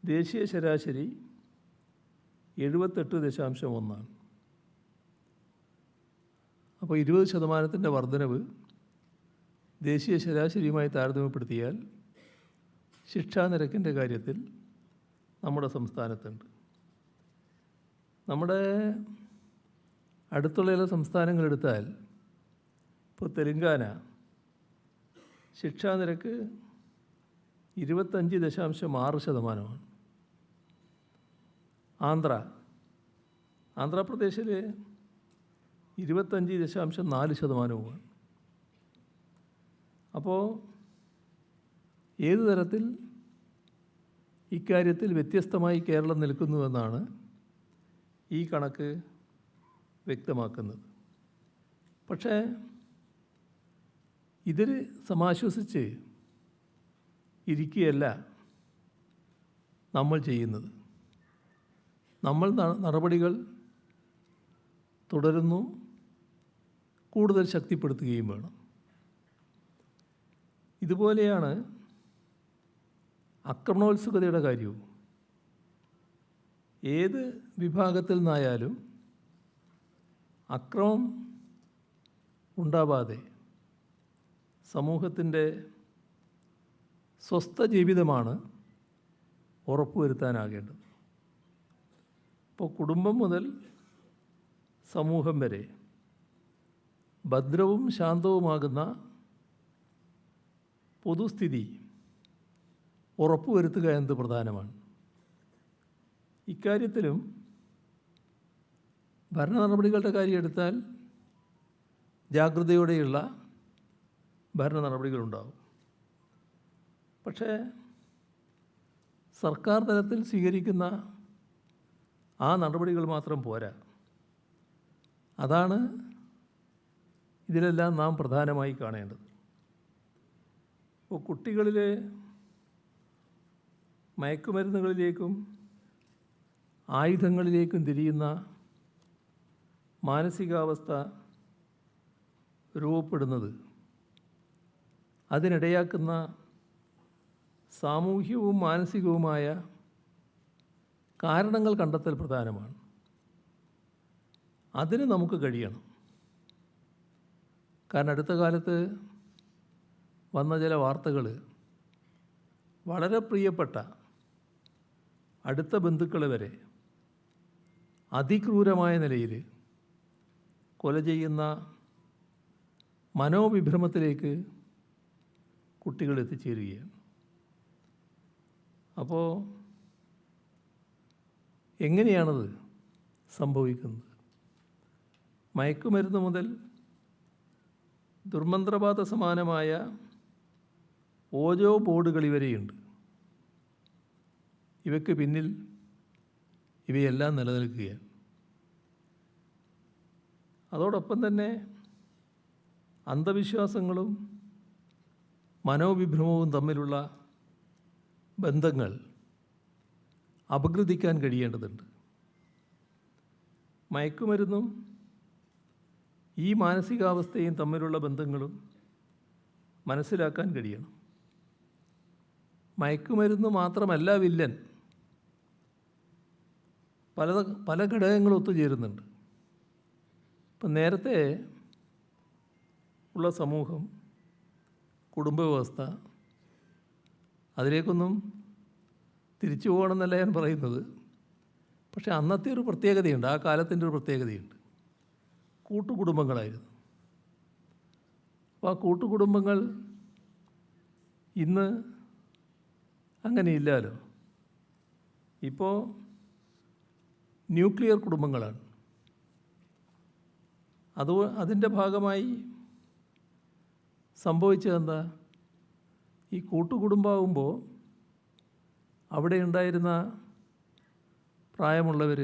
ദേശീയ ശരാശരി 78.1%. അപ്പോൾ 20% വർധനവ് ദേശീയ ശരാശരിയുമായി താരതമ്യപ്പെടുത്തിയാൽ ശിക്ഷാ നിരക്കിൻ്റെ കാര്യത്തിൽ നമ്മുടെ സംസ്ഥാനത്തുണ്ട്. നമ്മുടെ അടുത്തുള്ള ചില സംസ്ഥാനങ്ങളെടുത്താൽ ഇപ്പോൾ തെലങ്കാന ശിക്ഷാ നിരക്ക് 25.6%. ആന്ധ്രാപ്രദേശിൽ 25.4%. അപ്പോൾ ഏതു തരത്തിൽ ഇക്കാര്യത്തിൽ വ്യത്യസ്തമായി കേരളം നിൽക്കുന്നുവെന്നാണ് ഈ കണക്ക് വ്യക്തമാക്കുന്നത്. പക്ഷേ ഇതിൽ സമാശ്വസിച്ച് ഇരിക്കുകയല്ല നമ്മൾ ചെയ്യുന്നത്. നമ്മൾ നടപടികൾ തുടരുന്നു, കൂടുതൽ ശക്തിപ്പെടുത്തുകയും വേണം. ഇതുപോലെയാണ് ആക്രമണോത്സുകതയുടെ കാര്യവും. ഏത് വിഭാഗത്തിൽ നിന്നായാലും അക്രമം ഉണ്ടാവാതെ സമൂഹത്തിൻ്റെ സ്വസ്ഥ ജീവിതമാണ് ഉറപ്പുവരുത്താനാകേണ്ടത്. ഇപ്പോൾ കുടുംബം മുതൽ സമൂഹം വരെ ഭദ്രവും ശാന്തവുമാകുന്ന പൊതുസ്ഥിതി ഉറപ്പുവരുത്തുക എന്നത് പ്രധാനമാണ്. ഇക്കാര്യത്തിലും ഭരണ നടപടികളുടെ കാര്യം എടുത്താൽ ജാഗ്രതയോടെയുള്ള ഭരണ നടപടികളുണ്ടാകും. പക്ഷേ സർക്കാർ തലത്തിൽ സ്വീകരിക്കുന്ന ആ നടപടികൾ മാത്രം പോരാ. അതാണ് ഇതിലെല്ലാം നാം പ്രധാനമായി കാണേണ്ടത്. ഇപ്പോൾ കുട്ടികളിൽ മയക്കുമരുന്നുകളിലേക്കും ആയുധങ്ങളിലേക്കും തിരിയുന്ന മാനസികാവസ്ഥ രൂപപ്പെടുന്നത് അതിനിടയാക്കുന്ന സാമൂഹ്യവും മാനസികവുമായ കാരണങ്ങൾ കണ്ടെത്തൽ പ്രധാനമാണ്. അതിന് നമുക്ക് കഴിയണം. കാരണം അടുത്ത കാലത്ത് വന്ന ചില വാർത്തകൾ വളരെ പ്രിയപ്പെട്ട അടുത്ത ബന്ധുക്കളെ വരെ അതിക്രൂരമായ നിലയിൽ കൊല ചെയ്യുന്ന മനോവിഭ്രമത്തിലേക്ക് കുട്ടികൾ എത്തിച്ചേരുകയാണ്. അപ്പോൾ എങ്ങനെയാണത് സംഭവിക്കുന്നത്? മയക്കുമരുന്ന് മുതൽ ദുർമന്ത്രവാദ സമാനമായ ഓജോ ബോർഡുകൾ വരെയുണ്ട്. ഇവയ്ക്ക് പിന്നിൽ ഇവയെല്ലാം നിലനിൽക്കുകയാണ്. അതോടൊപ്പം തന്നെ അന്ധവിശ്വാസങ്ങളും മനോവിഭ്രമവും തമ്മിലുള്ള ബന്ധങ്ങൾ അപഗ്രഥിക്കാൻ കഴിയേണ്ടതുണ്ട്. മയക്കുമരുന്നും ഈ മാനസികാവസ്ഥയും തമ്മിലുള്ള ബന്ധങ്ങളും മനസ്സിലാക്കാൻ കഴിയണം. മയക്കുമരുന്ന് മാത്രമല്ല വില്ലൻ, പല ഘടകങ്ങളും ഒത്തുചേരുന്നുണ്ട്. ഇപ്പം നേരത്തെ ഉള്ള സമൂഹം, കുടുംബ വ്യവസ്ഥ, അതിലേക്കൊന്നും തിരിച്ചു പോകണമെന്നല്ല ഞാൻ പറയുന്നത്. പക്ഷേ അന്നത്തെ ഒരു പ്രത്യേകതയുണ്ട്, ആ കാലത്തിൻ്റെ ഒരു പ്രത്യേകതയുണ്ട്. കൂട്ടുകുടുംബങ്ങളായിരുന്നു. അപ്പോൾ ആ കൂട്ടുകുടുംബങ്ങൾ ഇന്ന് അങ്ങനെയില്ലല്ലോ. ഇപ്പോൾ ന്യൂക്ലിയർ കുടുംബങ്ങളാണ്. അതിൻ്റെ ഭാഗമായി സംഭവിച്ചതെന്താ? ഈ കൂട്ടുകുടുംബമാകുമ്പോൾ അവിടെ ഉണ്ടായിരുന്ന പ്രായമുള്ളവർ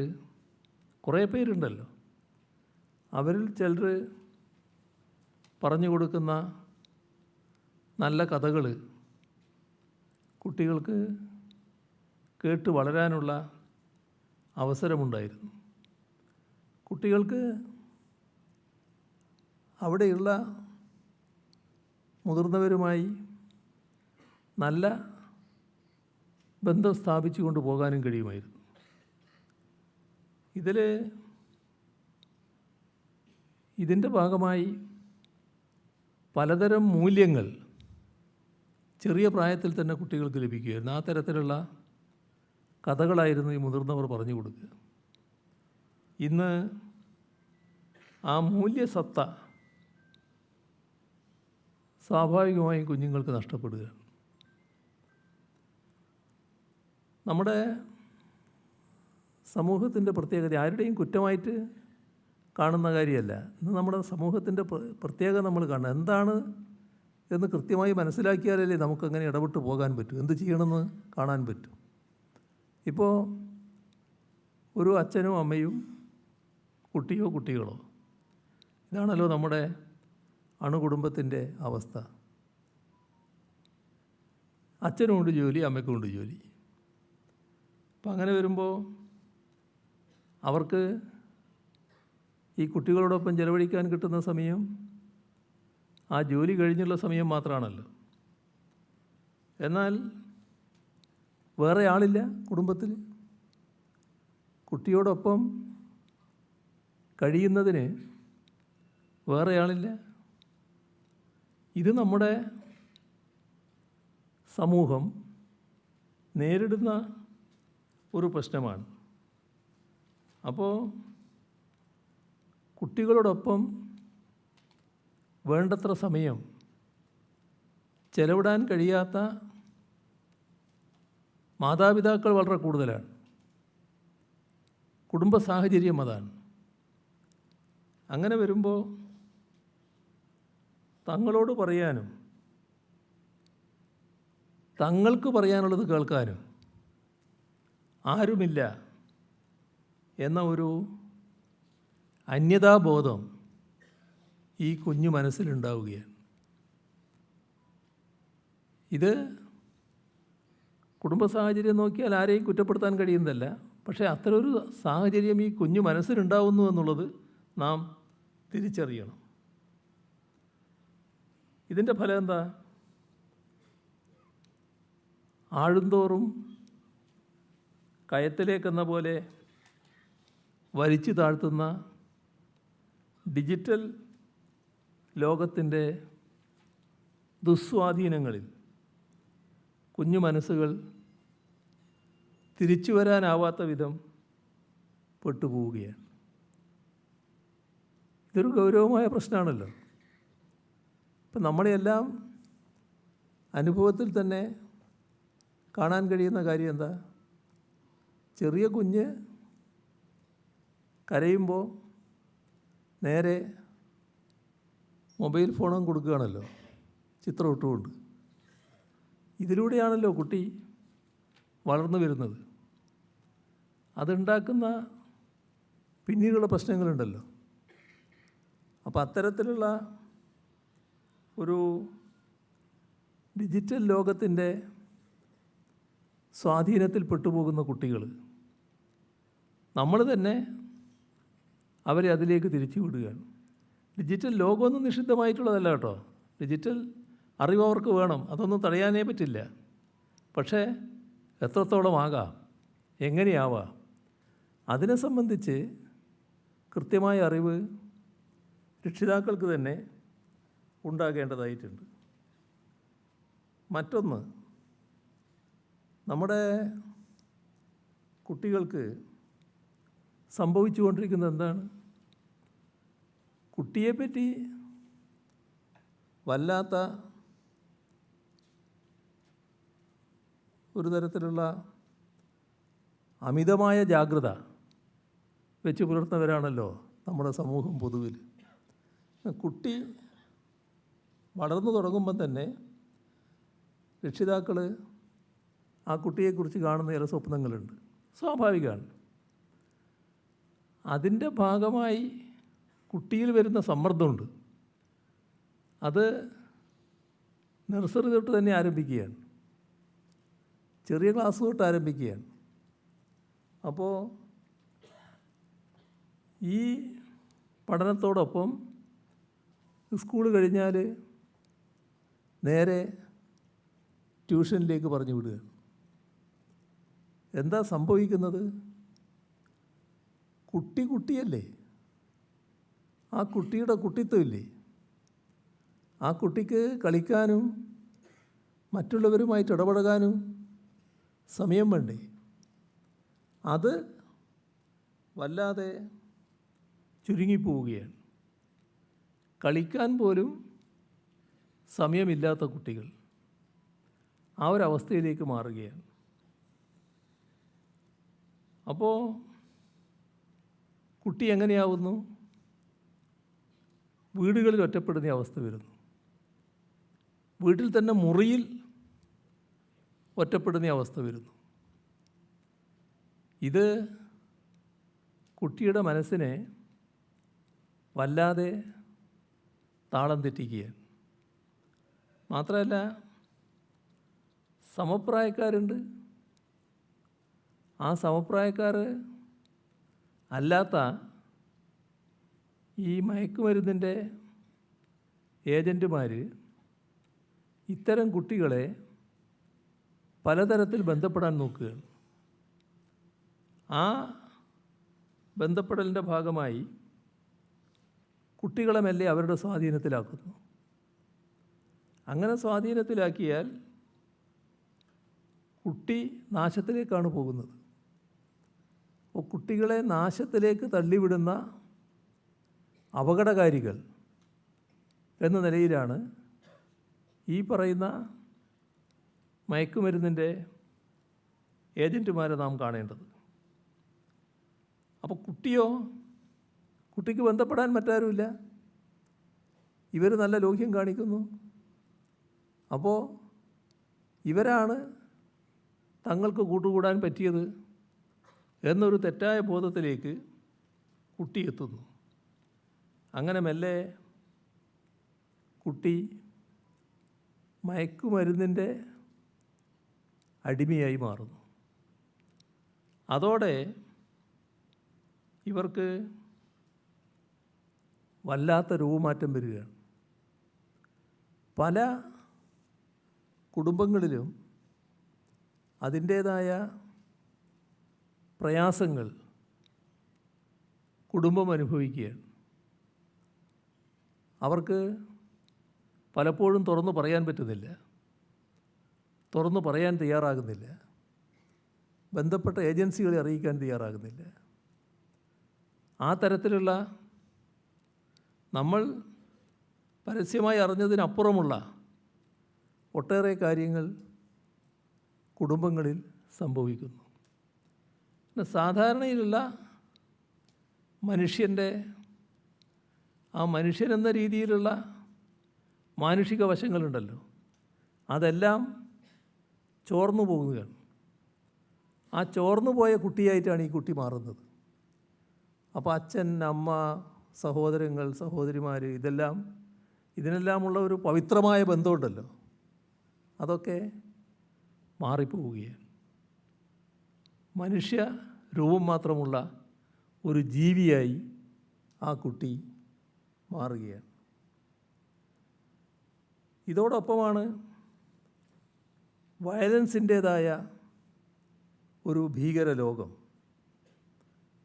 കുറേ പേരുണ്ടല്ലോ. അവരിൽ ചിലർ പറഞ്ഞു കൊടുക്കുന്ന നല്ല കഥകൾ കുട്ടികൾക്ക് കേട്ട് വളരാനുള്ള അവസരമുണ്ടായിരുന്നു. കുട്ടികൾക്ക് അവിടെയുള്ള മുതിർന്നവരുമായി നല്ല ബന്ധം സ്ഥാപിച്ചു കൊണ്ട് പോകാനും കഴിയുമായിരുന്നു. ഇതിൻ്റെ ഭാഗമായി പലതരം മൂല്യങ്ങൾ ചെറിയ പ്രായത്തിൽ തന്നെ കുട്ടികൾക്ക് ലഭിക്കുകയായിരുന്നു. ആ തരത്തിലുള്ള കഥകളായിരുന്നു ഈ മുതിർന്നവർ പറഞ്ഞു കൊടുക്കുക. ഇന്ന് ആ മൂല്യസത്ത സ്വാഭാവികമായും കുഞ്ഞുങ്ങൾക്ക് നഷ്ടപ്പെടുകയാണ്. നമ്മുടെ സമൂഹത്തിൻ്റെ പ്രത്യേകത ആരുടെയും കുറ്റമായിട്ട് കാണുന്ന കാര്യമല്ല. ഇന്ന് നമ്മുടെ സമൂഹത്തിൻ്റെ പ്രത്യേകത നമ്മൾ കാണണം. എന്താണ് എന്ന് കൃത്യമായി മനസ്സിലാക്കിയാലല്ലേ നമുക്കങ്ങനെ ഇടപെട്ട് പോകാൻ പറ്റും, എന്ത് ചെയ്യണമെന്ന് കാണാൻ പറ്റും. ഇപ്പോൾ ഒരു അച്ഛനും അമ്മയും കുട്ടിയോ കുട്ടികളോ, ഇതാണല്ലോ നമ്മുടെ അണുകുടുംബത്തിൻ്റെ അവസ്ഥ. അച്ഛനുമുണ്ട് ജോലി, അമ്മയ്ക്കുമുണ്ട് ജോലി. അപ്പം അങ്ങനെ വരുമ്പോൾ അവർക്ക് ഈ കുട്ടികളോടൊപ്പം ചെലവഴിക്കാൻ കിട്ടുന്ന സമയം ആ ജോലി കഴിഞ്ഞുള്ള സമയം മാത്രമാണല്ലോ. എന്നാൽ വേറെ ആളില്ല കുടുംബത്തിൽ. കുട്ടിയോടൊപ്പം കഴിയുന്നതിന് വേറെ ആളില്ല. ഇത് നമ്മുടെ സമൂഹം നേരിടുന്ന ഒരു പ്രശ്നമാണ്. അപ്പോൾ കുട്ടികളോടൊപ്പം വേണ്ടത്ര സമയം ചെലവിടാൻ കഴിയാത്ത മാതാപിതാക്കൾ വളരെ കൂടുതലാണ്. കുടുംബ സാഹചര്യം അതാണ്. അങ്ങനെ വരുമ്പോൾ തങ്ങളോട് പറയാനും തങ്ങൾക്ക് പറയാനുള്ളത് കേൾക്കാനും ആരുമില്ല എന്ന ഒരു അന്യതാബോധം ഈ കുഞ്ഞു മനസ്സിലുണ്ടാവുകയാണ്. ഇത് കുടുംബ സാഹചര്യം നോക്കിയാൽ ആരെയും കുറ്റപ്പെടുത്താൻ കഴിയുന്നതല്ല. പക്ഷേ അത്തരമൊരു സാഹചര്യം ഈ കുഞ്ഞു മനസ്സിലുണ്ടാവുന്നു എന്നുള്ളത് നാം തിരിച്ചറിയണം. ഇതിൻ്റെ ഫലം എന്താ? ആഴുന്തോറും കയത്തിലേക്കെന്ന പോലെ വലിച്ചു താഴ്ത്തുന്ന ഡിജിറ്റൽ ലോകത്തിൻ്റെ ദുസ്വാധീനങ്ങളിൽ കുഞ്ഞു മനസ്സുകൾ തിരിച്ചു വരാനാവാത്ത വിധം പെട്ടുപോവുകയാണ്. ഇതൊരു ഗൗരവമായ പ്രശ്നമാണല്ലോ. ഇപ്പം നമ്മളെല്ലാം അനുഭവത്തിൽ തന്നെ കാണാൻ കഴിയുന്ന കാര്യം എന്താ? ചെറിയ കുഞ്ഞ് കരയുമ്പോൾ നേരെ മൊബൈൽ ഫോണും കൊടുക്കുകയാണല്ലോ, ചിത്രം ഇട്ടുകൊണ്ട്. ഇതിലൂടെയാണല്ലോ കുട്ടി വളർന്നു വരുന്നത്. അതുണ്ടാക്കുന്ന പിന്നീടുള്ള പ്രശ്നങ്ങളുണ്ടല്ലോ. അപ്പോൾ അത്തരത്തിലുള്ള ഒരു ഡിജിറ്റൽ ലോകത്തിൻ്റെ സ്വാധീനത്തിൽ പെട്ടുപോകുന്ന കുട്ടികൾ നമ്മൾ തന്നെ അവരെ അതിലേക്ക് തിരിച്ചു വിടുകയാണ്. ഡിജിറ്റൽ ലോകമൊന്നും നിഷിദ്ധമായിട്ടുള്ളതല്ല കേട്ടോ. ഡിജിറ്റൽ അറിവ് അവർക്ക് വേണം, അതൊന്നും തടയാനേ പറ്റില്ല. പക്ഷേ എത്രത്തോളം ആകാം, എങ്ങനെയാവാം, അതിനെ സംബന്ധിച്ച് കൃത്യമായ അറിവ് രക്ഷിതാക്കൾക്ക് തന്നെ ഉണ്ടാകേണ്ടതായിട്ടുണ്ട്. മറ്റൊന്ന്, നമ്മുടെ കുട്ടികൾക്ക് സംഭവിച്ചുകൊണ്ടിരിക്കുന്നത് എന്താണ്? കുട്ടിയെപ്പറ്റി വല്ലാത്ത ഒരു തരത്തിലുള്ള അമിതമായ ജാഗ്രത വെച്ച് പുലർത്തുന്നവരാണല്ലോ നമ്മുടെ സമൂഹം പൊതുവിൽ. കുട്ടി വളർന്നു തുടങ്ങുമ്പം തന്നെ രക്ഷിതാക്കൾ ആ കുട്ടിയെക്കുറിച്ച് കാണുന്ന ചില സ്വപ്നങ്ങളുണ്ട്, സ്വാഭാവികമാണ്. അതിൻ്റെ ഭാഗമായി കുട്ടിയിൽ വരുന്ന സമ്മർദ്ദമുണ്ട്. അത് നഴ്സറി തൊട്ട് തന്നെ ആരംഭിക്കുകയാണ്, ചെറിയ ക്ലാസ് തൊട്ട് ആരംഭിക്കുകയാണ്. അപ്പോൾ ഈ പഠനത്തോടൊപ്പം സ്കൂൾ കഴിഞ്ഞാൽ നേരെ ട്യൂഷനിലേക്ക് പറഞ്ഞു വിടുകയാണ്. എന്താ സംഭവിക്കുന്നത്? കുട്ടിയല്ലേ, ആ കുട്ടിയുടെ കുട്ടിത്വമില്ലേ, ആ കുട്ടിക്ക് കളിക്കാനും മറ്റുള്ളവരുമായിട്ട് ഇടപഴകാനും സമയം വേണ്ടേ? അത് വല്ലാതെ ചുരുങ്ങിപ്പോവുകയാണ്. കളിക്കാൻ പോലും സമയമില്ലാത്ത കുട്ടികൾ ആ ഒരവസ്ഥയിലേക്ക് മാറുകയാണ്. അപ്പോൾ കുട്ടി എങ്ങനെയാവുന്നു? വീടുകളിൽ ഒറ്റപ്പെടുന്ന അവസ്ഥ വരുന്നു. വീട്ടിൽ തന്നെ മുറിയിൽ ഒറ്റപ്പെടുന്ന അവസ്ഥ വരുന്നു. ഇത് കുട്ടിയുടെ മനസ്സിനെ വല്ലാതെ താളം തെറ്റിക്കുകയാണ്. മാത്രമല്ല, സമപ്രായക്കാരുണ്ട്. ആ സമപ്രായക്കാർ അല്ലാത്ത ഈ മയക്കുമരുന്നിൻ്റെ ഏജൻറ്റുമാർ ഇത്തരം കുട്ടികളെ പലതരത്തിൽ ബന്ധപ്പെടാൻ നോക്കുകയാണ്. ആ ബന്ധപ്പെടലിൻ്റെ ഭാഗമായി കുട്ടികളെ മെല്ലെ അവരുടെ സ്വാധീനത്തിലാക്കുന്നു. അങ്ങനെ സ്വാധീനത്തിലാക്കിയാൽ കുട്ടി നാശത്തിലേക്കാണ് പോകുന്നത്. അപ്പോൾ കുട്ടികളെ നാശത്തിലേക്ക് തള്ളിവിടുന്ന അപകടകാരികൾ എന്ന നിലയിലാണ് ഈ പറയുന്ന മയക്കുമരുന്നിൻ്റെ ഏജൻറ്റുമാരെ നാം കാണേണ്ടത്. അപ്പോൾ കുട്ടിക്ക് ബന്ധപ്പെടാൻ മറ്റാരുമില്ല. ഇവർ നല്ല ലോഹ്യം കാണിക്കുന്നു. അപ്പോൾ ഇവരാണ് തങ്ങൾക്ക് കൂട്ടുകൂടാൻ പറ്റിയത് എന്നൊരു തെറ്റായ ബോധത്തിലേക്ക് കുട്ടി എത്തുന്നു. അങ്ങനെ മെല്ലെ കുട്ടി മയക്കുമരുന്നിൻ്റെ അടിമയായി മാറുന്നു. അതോടെ ഇവർക്ക് വല്ലാത്ത രൂപമാറ്റം വരികയാണ്. പല കുടുംബങ്ങളിലും അതിൻ്റേതായ പ്രയാസങ്ങൾ കുടുംബം അനുഭവിക്കുകയാണ്. അവർക്ക് പലപ്പോഴും തുറന്നു പറയാൻ പറ്റുന്നില്ല, തുറന്നു പറയാൻ തയ്യാറാകുന്നില്ല, ബന്ധപ്പെട്ട ഏജൻസികളെ അറിയിക്കാൻ തയ്യാറാകുന്നില്ല. ആ തരത്തിലുള്ള നമ്മൾ പരസ്യമായി അറിഞ്ഞതിനപ്പുറമുള്ള ഒട്ടേറെ കാര്യങ്ങൾ കുടുംബങ്ങളിൽ സംഭവിക്കുന്നു. സാധാരണയിലുള്ള മനുഷ്യൻ്റെ ആ മനുഷ്യനെന്ന രീതിയിലുള്ള മാനുഷിക വശങ്ങളുണ്ടല്ലോ, അതെല്ലാം ചോർന്നു പോകുകയാണ്. ആ ചോർന്നു പോയ കുട്ടിയായിട്ടാണ് ഈ കുട്ടി മാറുന്നത്. അപ്പോൾ അച്ഛൻ, അമ്മ, സഹോദരങ്ങൾ, സഹോദരിമാർ, ഇതിനെല്ലാമുള്ള ഒരു പവിത്രമായ ബന്ധമുണ്ടല്ലോ, അതൊക്കെ മാറിപ്പോവുകയാണ്. മനുഷ്യ രൂപം മാത്രമുള്ള ഒരു ജീവിയായി ആ കുട്ടി മാറുകയാണ്. ഇതോടൊപ്പമാണ് വയലൻസിൻ്റേതായ ഒരു ഭീകര ലോകം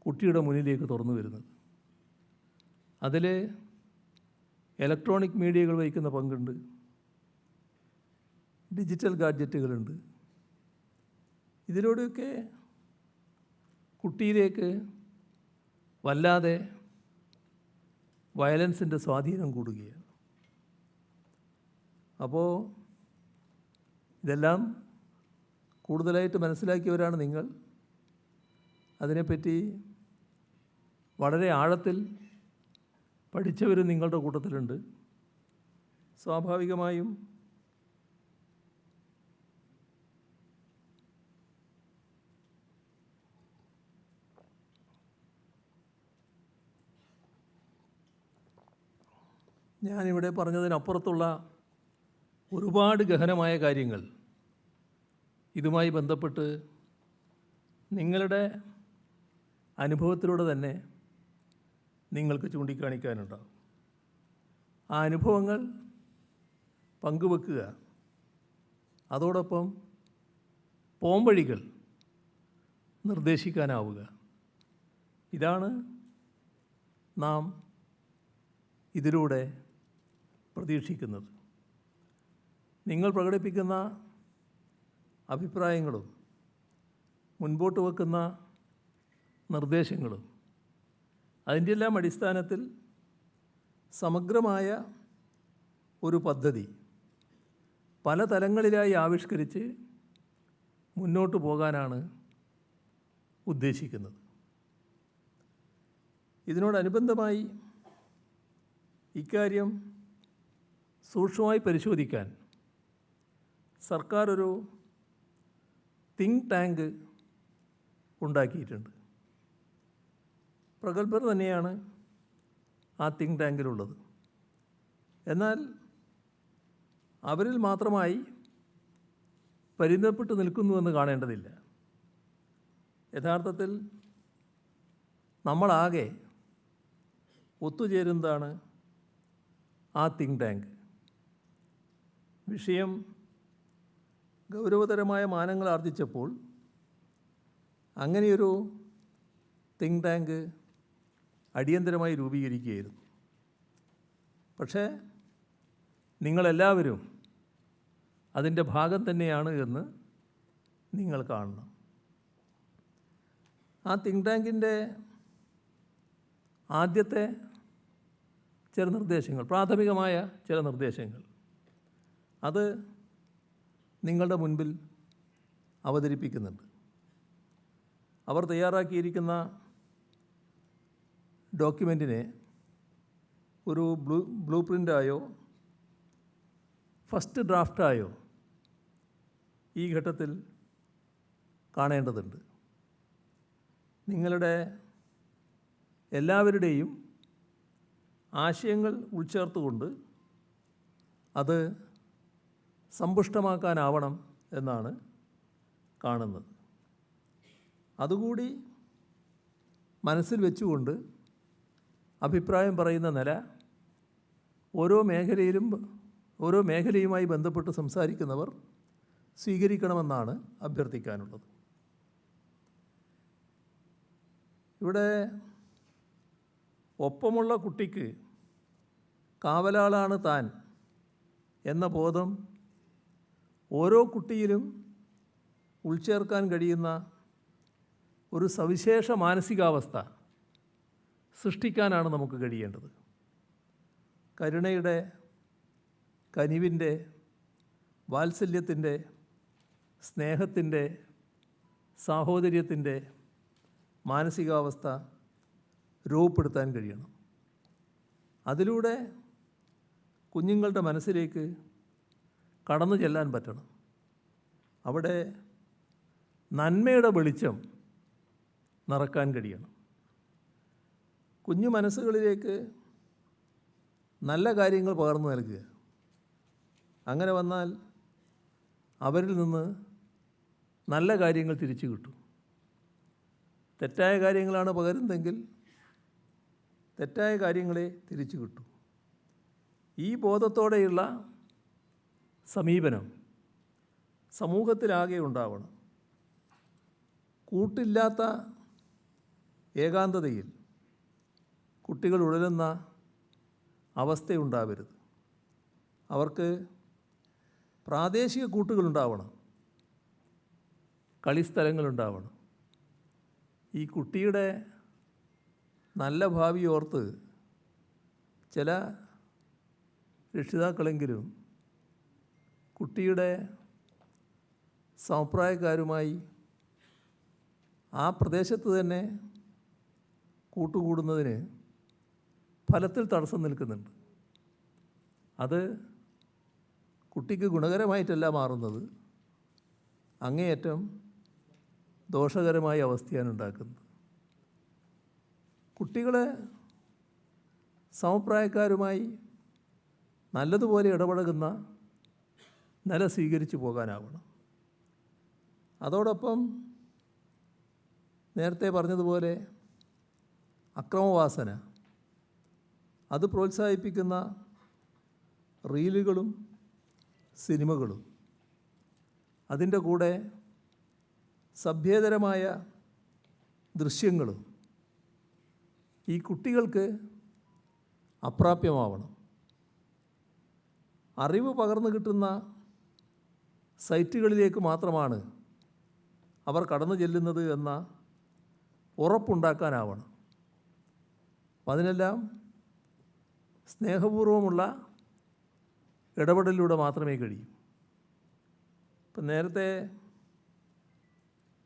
കുട്ടിയുടെ മുന്നിലേക്ക് തുറന്നു വരുന്നത്. അതിൽ ഇലക്ട്രോണിക് മീഡിയകൾ വഹിക്കുന്ന പങ്കുണ്ട്, ഡിജിറ്റൽ ഗാഡ്ജറ്റുകളുണ്ട്. ഇതിലൂടെയൊക്കെ കുട്ടിയിലേക്ക് വല്ലാതെ വയലൻസിൻ്റെ സ്വാധീനം കൂടുകയാണ്. അപ്പോൾ ഇതെല്ലാം കൂടുതലായിട്ട് മനസ്സിലാക്കിയവരാണ് നിങ്ങൾ. അതിനെപ്പറ്റി വളരെ ആഴത്തിൽ പഠിച്ചവരും നിങ്ങളുടെ കൂട്ടത്തിലുണ്ട്. സ്വാഭാവികമായും ഞാനിവിടെ പറഞ്ഞതിനപ്പുറത്തുള്ള ഒരുപാട് ഗഹനമായ കാര്യങ്ങൾ ഇതുമായി ബന്ധപ്പെട്ട് നിങ്ങളുടെ അനുഭവത്തിലൂടെ തന്നെ നിങ്ങൾക്ക് ചൂണ്ടിക്കാണിക്കാനുണ്ടാകും. ആ അനുഭവങ്ങൾ പങ്കുവെക്കുക, അതോടൊപ്പം പോംവഴികൾ നിർദ്ദേശിക്കാനാവുക. ഇതാണ് നാം ഇതിലൂടെ പ്രതീക്ഷിക്കുന്നത്. നിങ്ങൾ പ്രകടിപ്പിക്കുന്ന അഭിപ്രായങ്ങളും മുൻപോട്ട് വെക്കുന്ന നിർദ്ദേശങ്ങളും അതിൻ്റെ എല്ലാം അടിസ്ഥാനത്തിൽ സമഗ്രമായ ഒരു പദ്ധതി പല തലങ്ങളിലായി ആവിഷ്കരിച്ച് മുന്നോട്ട് പോകാനാണ് ഉദ്ദേശിക്കുന്നത്. ഇതിനോടനുബന്ധമായി ഇക്കാര്യം സൂക്ഷ്മമായി പരിശോധിക്കാൻ സർക്കാർ ഒരു തിങ്ക് ടാങ്ക് ഉണ്ടാക്കിയിട്ടുണ്ട്. പ്രഗത്ഭർ തന്നെയാണ് ആ തിങ്ക് ടാങ്കിലുള്ളത്. എന്നാൽ അവരിൽ മാത്രമായി പരിമിതപ്പെട്ട് നിൽക്കുന്നുവെന്ന് കാണേണ്ടതില്ല. യഥാർത്ഥത്തിൽ നമ്മളാകെ ഒത്തുചേരുന്നതാണ് ആ തിങ്ക് ടാങ്ക്. വിഷയം ഗൗരവതരമായ മാനങ്ങൾ ആർജിച്ചപ്പോൾ അങ്ങനെയൊരു തിങ്ക് ടാങ്ക് അടിയന്തരമായി രൂപീകരിക്കുകയായിരുന്നു. പക്ഷേ നിങ്ങളെല്ലാവരും അതിൻ്റെ ഭാഗം തന്നെയാണ് എന്ന് നിങ്ങൾ കാണണം. ആ തിങ്ക് ടാങ്കിൻ്റെ ആദ്യത്തെ ചില നിർദ്ദേശങ്ങൾ, പ്രാഥമികമായ ചില നിർദ്ദേശങ്ങൾ, അത് നിങ്ങളുടെ മുൻപിൽ അവതരിപ്പിക്കുന്നുണ്ട്. അവർ തയ്യാറാക്കിയിരിക്കുന്ന ഡോക്യുമെൻറ്റിനെ ഒരു ബ്ലൂ പ്രിൻ്റായോ ഫസ്റ്റ് ഡ്രാഫ്റ്റായോ ഈ ഘട്ടത്തിൽ കാണേണ്ടതുണ്ട്. നിങ്ങളുടെ എല്ലാവരുടെയും ആശയങ്ങൾ ഉൾച്ചേർത്തുകൊണ്ട് അത് സമ്പുഷ്ടമാക്കാനാവണം എന്നാണ് കാണുന്നത്. അതുകൂടി മനസ്സിൽ വെച്ചുകൊണ്ട് അഭിപ്രായം പറയുന്ന നില ഓരോ മേഖലയുമായി ബന്ധപ്പെട്ട് സംസാരിക്കുന്നവർ സ്വീകരിക്കണമെന്നാണ് അഭ്യർത്ഥിക്കാനുള്ളത്. ഇവിടെ ഒപ്പമുള്ള കുട്ടിക്ക് കാവലാളാണ് താൻ എന്ന ബോധം ഓരോ കുട്ടിയിലും ഉൾച്ചേർക്കാൻ കഴിയുന്ന ഒരു സവിശേഷ മാനസികാവസ്ഥ സൃഷ്ടിക്കാനാണ് നമുക്ക് കഴിയേണ്ടത്. കരുണയുടെ, കനിവിൻ്റെ, വാത്സല്യത്തിൻ്റെ, സ്നേഹത്തിൻ്റെ, സാഹോദര്യത്തിൻ്റെ മാനസികാവസ്ഥ രൂപപ്പെടുത്താൻ കഴിയണം. അതിലൂടെ കുഞ്ഞുങ്ങളുടെ മനസ്സിലേക്ക് കടന്നു ചെല്ലാൻ പറ്റണം. അവിടെ നന്മയുടെ വെളിച്ചം നിറക്കാൻ കഴിയണം. കുഞ്ഞു മനസ്സുകളിലേക്ക് നല്ല കാര്യങ്ങൾ പകർന്നു നൽകുക. അങ്ങനെ വന്നാൽ അവരിൽ നിന്ന് നല്ല കാര്യങ്ങൾ തിരിച്ചു കിട്ടും. തെറ്റായ കാര്യങ്ങളാണ് പകരുന്നതെങ്കിൽ തെറ്റായ കാര്യങ്ങളെ തിരിച്ചു കിട്ടും. ഈ ബോധത്തോടെയുള്ള സമീപനം സമൂഹത്തിലാകെ ഉണ്ടാവണം. കൂട്ടില്ലാത്ത ഏകാന്തതയിൽ കുട്ടികൾ ഉഴലുന്ന അവസ്ഥയുണ്ടാവരുത്. അവർക്ക് പ്രാദേശിക കൂട്ടുകളുണ്ടാവണം, കളിസ്ഥലങ്ങളുണ്ടാവണം. ഈ കുട്ടിയുടെ നല്ല ഭാവി ഓർത്ത് ചില രക്ഷിതാക്കളെങ്കിലും കുട്ടിയുടെ സമപ്രായക്കാരുമായി ആ പ്രദേശത്ത് തന്നെ കൂട്ടുകൂടുന്നതിന് ഫലത്തിൽ തടസ്സം നിൽക്കുന്നുണ്ട്. അത് കുട്ടിക്ക് ഗുണകരമായിട്ടല്ല മാറുന്നത്, അങ്ങേയറ്റം ദോഷകരമായ അവസ്ഥയാണ് ഉണ്ടാക്കുന്നത്. കുട്ടികളെ സമപ്രായക്കാരുമായി നല്ലതുപോലെ ഇടപഴകുന്ന നില സ്വീകരിച്ചു പോകാനാവണം. അതോടൊപ്പം നേരത്തെ പറഞ്ഞതുപോലെ അക്രമവാസന അത് പ്രോത്സാഹിപ്പിക്കുന്ന റീലുകളും സിനിമകളും അതിൻ്റെ കൂടെ സഭ്യേതരമായ ദൃശ്യങ്ങളും ഈ കുട്ടികൾക്ക് അപ്രാപ്യമാവണം. അറിവ് പകർന്നു കിട്ടുന്ന സൈറ്റുകളിലേക്ക് മാത്രമാണ് അവർ കടന്നു ചെല്ലുന്നത് എന്ന ഉറപ്പുണ്ടാക്കാനാവണം. അപ്പം അതിനെല്ലാം സ്നേഹപൂർവമുള്ള ഇടപെടലിലൂടെ മാത്രമേ കഴിയൂ. ഇപ്പം നേരത്തെ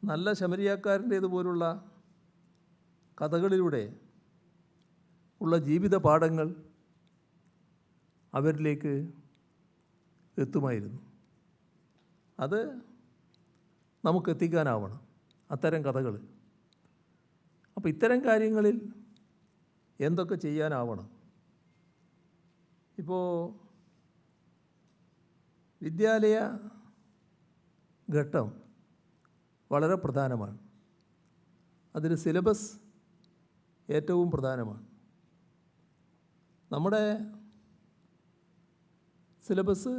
നല്ല ശമരിയാക്കാരൻ്റേതുപോലുള്ള കഥകളിലൂടെ ഉള്ള ജീവിത പാഠങ്ങൾ അവരിലേക്ക് എത്തുമായിരുന്നു. അത് നമുക്കെത്തിക്കാനാവണം, അത്തരം കഥകൾ. അപ്പോൾ ഇത്തരം കാര്യങ്ങളിൽ എന്തൊക്കെ ചെയ്യാനാവണം? ഇപ്പോൾ വിദ്യാലയ ഘട്ടം വളരെ പ്രധാനമാണ്. അതിൽ സിലബസ് ഏറ്റവും പ്രധാനമാണ്. നമ്മുടെ സിലബസ്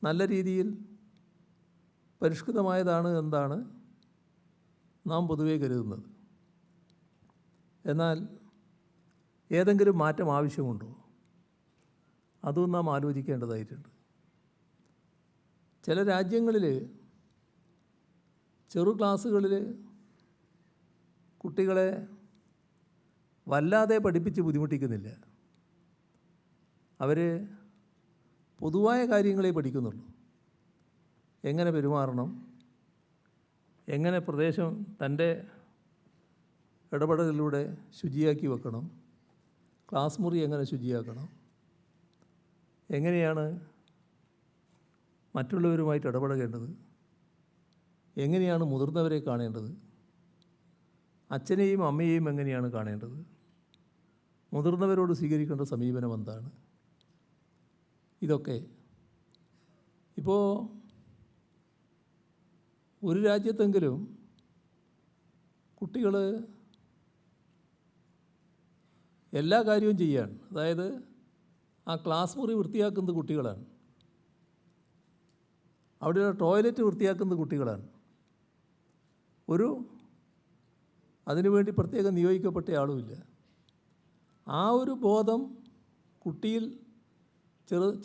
നല്ല രീതിയിൽ പരിഷ്കൃതമായതാണ് എന്നാണ് നാം പൊതുവേ കരുതുന്നത്. എന്നാൽ ഏതെങ്കിലും മാറ്റം ആവശ്യമുണ്ടോ? അതും നാം ആലോചിക്കേണ്ടതായിട്ടുണ്ട്. ചില രാജ്യങ്ങളിൽ ചെറു ക്ലാസ്സുകളിൽ കുട്ടികളെ വല്ലാതെ പഠിപ്പിച്ച് ബുദ്ധിമുട്ടിക്കുന്നില്ല. അവർ പൊതുവായ കാര്യങ്ങളെ പഠിക്കുന്നുള്ളൂ. എങ്ങനെ പെരുമാറണം, എങ്ങനെ പ്രദേശം തൻ്റെ ഇടപെടലിലൂടെ ശുചിയാക്കി വെക്കണം, ക്ലാസ് മുറി എങ്ങനെ ശുചിയാക്കണം, എങ്ങനെയാണ് മറ്റുള്ളവരുമായിട്ട് ഇടപഴകേണ്ടത്, എങ്ങനെയാണ് മുതിർന്നവരെ കാണേണ്ടത്, അച്ഛനെയും അമ്മയെയും എങ്ങനെയാണ് കാണേണ്ടത്, മുതിർന്നവരോട് സ്വീകരിക്കേണ്ട സമീപനം എന്താണ്, ഇതൊക്കെ. ഇപ്പോൾ ഒരു രാജ്യത്തെങ്കിലും കുട്ടികൾ എല്ലാ കാര്യവും ചെയ്യാണ്. അതായത് ആ ക്ലാസ് മുറി വൃത്തിയാക്കുന്നത് കുട്ടികളാണ്, അവിടെയുള്ള ടോയ്ലറ്റ് വൃത്തിയാക്കുന്നത് കുട്ടികളാണ്. അതിനുവേണ്ടി പ്രത്യേകം നിയോഗിക്കപ്പെട്ട ആളുമില്ല. ആ ഒരു ബോധം കുട്ടിയിൽ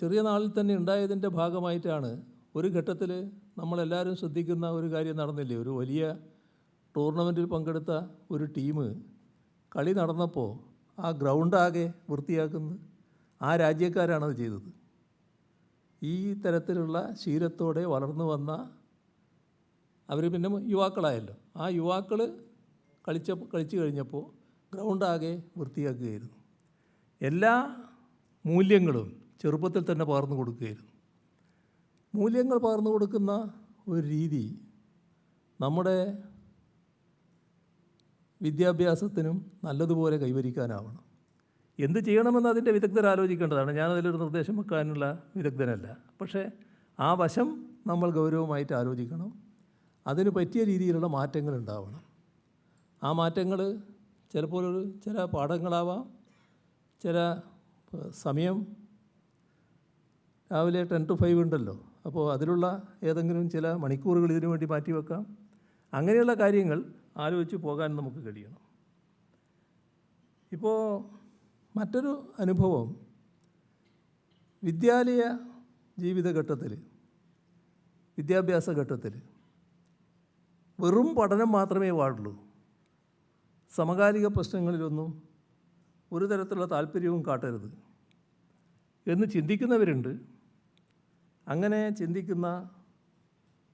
ചെറിയ നാളിൽ തന്നെ ഉണ്ടായതിൻ്റെ ഭാഗമായിട്ടാണ് ഒരു ഘട്ടത്തിൽ നമ്മളെല്ലാവരും ശ്രദ്ധിക്കുന്ന ഒരു കാര്യം നടന്നില്ലേ? ഒരു വലിയ ടൂർണമെൻറ്റിൽ പങ്കെടുത്ത ഒരു ടീം കളി നടന്നപ്പോൾ ആ ഗ്രൗണ്ടാകെ വൃത്തിയാക്കുന്നത് ആ രാജ്യക്കാരാണത് ചെയ്തത്. ഈ തരത്തിലുള്ള ശീലത്തോടെ വളർന്നു വന്ന അവർ പിന്നെ യുവാക്കളായല്ലോ. ആ യുവാക്കൾ കളിച്ചു കഴിഞ്ഞപ്പോൾ ഗ്രൗണ്ടാകെ വൃത്തിയാക്കുകയായിരുന്നു. എല്ലാ മൂല്യങ്ങളും ചെറുപ്പത്തിൽ തന്നെ പകർന്നു കൊടുക്കുകയായിരുന്നു. മൂല്യങ്ങൾ പകർന്നു കൊടുക്കുന്ന ഒരു രീതി നമ്മുടെ വിദ്യാഭ്യാസത്തിനും നല്ലതുപോലെ കൈവരിക്കാനാവണം. എന്ത് ചെയ്യണമെന്ന് അതിൻ്റെ വിദഗ്ധർ ആലോചിക്കേണ്ടതാണ്. ഞാനതിലൊരു നിർദ്ദേശം വെക്കാനുള്ള വിദഗ്ധനല്ല. പക്ഷേ ആ വശം നമ്മൾ ഗൗരവമായിട്ട് ആലോചിക്കണം. അതിന് പറ്റിയ രീതിയിലുള്ള മാറ്റങ്ങൾ ഉണ്ടാവണം. ആ മാറ്റങ്ങൾ ചിലപ്പോൾ ചില പാഠങ്ങളാവാം, ചില സമയം രാവിലെ 10 to 5 ഉണ്ടല്ലോ, അപ്പോൾ അതിലുള്ള ഏതെങ്കിലും ചില മണിക്കൂറുകൾ ഇതിനു വേണ്ടി മാറ്റിവെക്കാം. അങ്ങനെയുള്ള കാര്യങ്ങൾ ആലോചിച്ച് പോകാൻ നമുക്ക് കഴിയണം. ഇപ്പോൾ മറ്റൊരു അനുഭവം വിദ്യാലയ ജീവിതഘട്ടത്തിൽ, വിദ്യാഭ്യാസ ഘട്ടത്തിൽ വെറും പഠനം മാത്രമേ പാടുള്ളൂ, സമകാലിക പ്രശ്നങ്ങളിലൊന്നും ഒരു തരത്തിലുള്ള താല്പര്യവും കാട്ടരുത് എന്ന് ചിന്തിക്കുന്നവരുണ്ട്. അങ്ങനെ ചിന്തിക്കുന്ന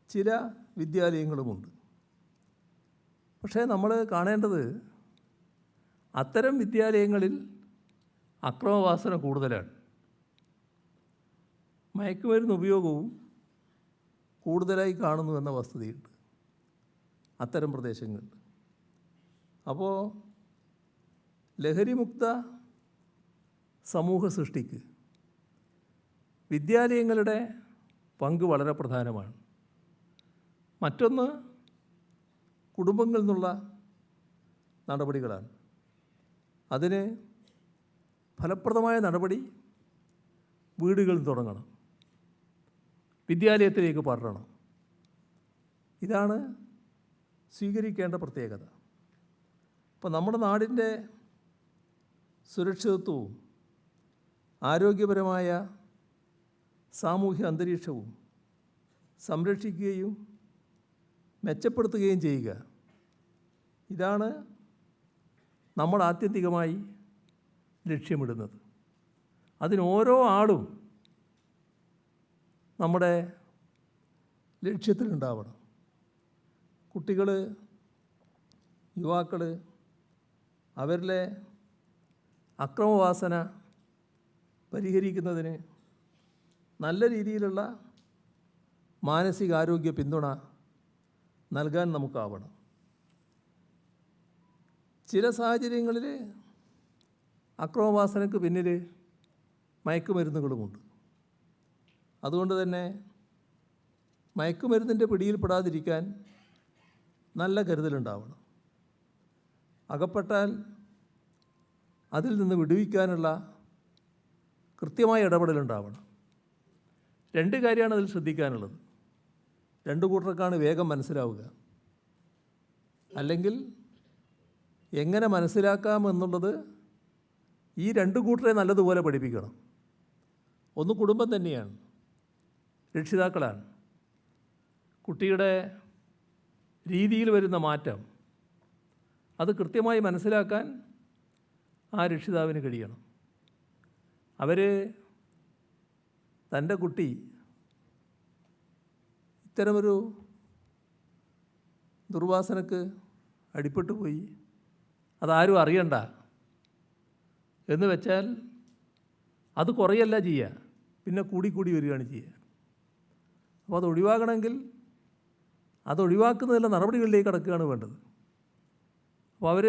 ചില വിദ്യാലയങ്ങളുമുണ്ട്. പക്ഷേ നമ്മൾ കാണേണ്ടത് അത്തരം വിദ്യാലയങ്ങളിൽ അക്രമവാസന കൂടുതലാണ്, മയക്കുമരുന്ന് ഉപയോഗവും കൂടുതലായി കാണുന്നു എന്ന വസ്തുതയുണ്ട് അത്തരം പ്രദേശങ്ങളിൽ. അപ്പോൾ ലഹരിമുക്ത സമൂഹ സൃഷ്ടിക്ക് വിദ്യാലയങ്ങളുടെ പങ്ക് വളരെ പ്രധാനമാണ്. മറ്റൊന്ന് കുടുംബങ്ങളിൽ നിന്നുള്ള നടപടികളാണ്. അതിന് ഫലപ്രദമായ നടപടി വീടുകളിൽ തുടങ്ങണം, വിദ്യാലയത്തിലേക്ക് പടരണം. ഇതാണ് സ്വീകരിക്കേണ്ട പ്രത്യേകത. അപ്പോൾ നമ്മുടെ നാടിൻ്റെ സുരക്ഷിതത്വവും ആരോഗ്യപരമായ സാമൂഹ്യ അന്തരീക്ഷവും സംരക്ഷിക്കുകയും മെച്ചപ്പെടുത്തുകയും ചെയ്യുക, ഇതാണ് നമ്മൾ ആത്യന്തികമായി ലക്ഷ്യമിടുന്നത്. അതിന് ഓരോ ആളും നമ്മുടെ ലക്ഷ്യത്തിലുണ്ടാവണം. കുട്ടികൾ, യുവാക്കൾ അവരിലെ അക്രമവാസന പരിഹരിക്കുന്നതിന് നല്ല രീതിയിലുള്ള മാനസികാരോഗ്യ പിന്തുണ നൽകാൻ നമുക്കാവണം. ചില സാഹചര്യങ്ങളിൽ അക്രമവാസനയ്ക്ക് പിന്നിൽ മയക്കുമരുന്നുകളുമുണ്ട്. അതുകൊണ്ട് തന്നെ മയക്കുമരുന്നിൻ്റെ പിടിയിൽപ്പെടാതിരിക്കാൻ നല്ല കരുതലുണ്ടാവണം. അകപ്പെട്ടാൽ അതിൽ നിന്ന് വിടുവിക്കാനുള്ള കൃത്യമായ ഇടപെടലുണ്ടാവണം. രണ്ട് കാര്യമാണ് അതിൽ ശ്രദ്ധിക്കാനുള്ളത്. രണ്ട് കൂട്ടർക്കാണ് വേഗം മനസ്സിലാവുക. അല്ലെങ്കിൽ എങ്ങനെ മനസ്സിലാക്കാമെന്നുള്ളത് ഈ രണ്ട് കൂട്ടരെ നല്ലതുപോലെ പഠിപ്പിക്കണം. ഒന്ന് കുടുംബം തന്നെയാണ്, രക്ഷിതാക്കളാണ്. കുട്ടിയുടെ രീതിയിൽ വരുന്ന മാറ്റം അത് കൃത്യമായി മനസ്സിലാക്കാൻ ആ രക്ഷിതാവിന് കഴിയണം. അവർ തൻ്റെ കുട്ടി ഇത്തരമൊരു ദുർവാസനക്ക് അടിപ്പെട്ടു പോയി, അതാരും അറിയണ്ട എന്ന് വെച്ചാൽ അത് കുറയല്ല ചെയ്യുക, പിന്നെ കൂടി വരികയാണ് ചെയ്യുക. അപ്പോൾ അത് ഒഴിവാക്കണമെങ്കിൽ അത് ഒഴിവാക്കുന്നതിനുള്ള നടപടികളിലേക്ക് കടക്കുകയാണ് വേണ്ടത്. അപ്പോൾ അവർ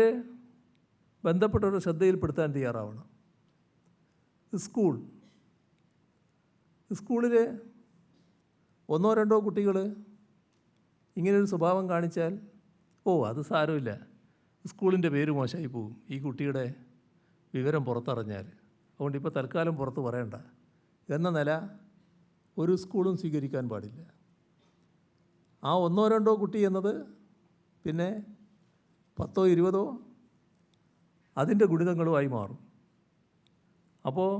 ബന്ധപ്പെട്ടവരുടെ ശ്രദ്ധയിൽപ്പെടുത്താൻ തയ്യാറാവണം. സ്കൂളിൽ ഒന്നോ രണ്ടോ കുട്ടികൾ ഇങ്ങനൊരു സ്വഭാവം കാണിച്ചാൽ അത് സാരമില്ല, സ്കൂളിൻ്റെ പേര് മോശമായി പോകും ഈ കുട്ടിയുടെ വിവരം പുറത്തറിഞ്ഞാൽ, അതുകൊണ്ട് ഇപ്പോൾ തൽക്കാലം പുറത്ത് പറയണ്ട എന്ന നില ഒരു സ്കൂളും സ്വീകരിക്കാൻ പാടില്ല. ആ ഒന്നോ രണ്ടോ കുട്ടി എന്നത് പിന്നെ 10 or 20 അതിൻ്റെ ഗുണിതങ്ങളുമായി മാറും. അപ്പോൾ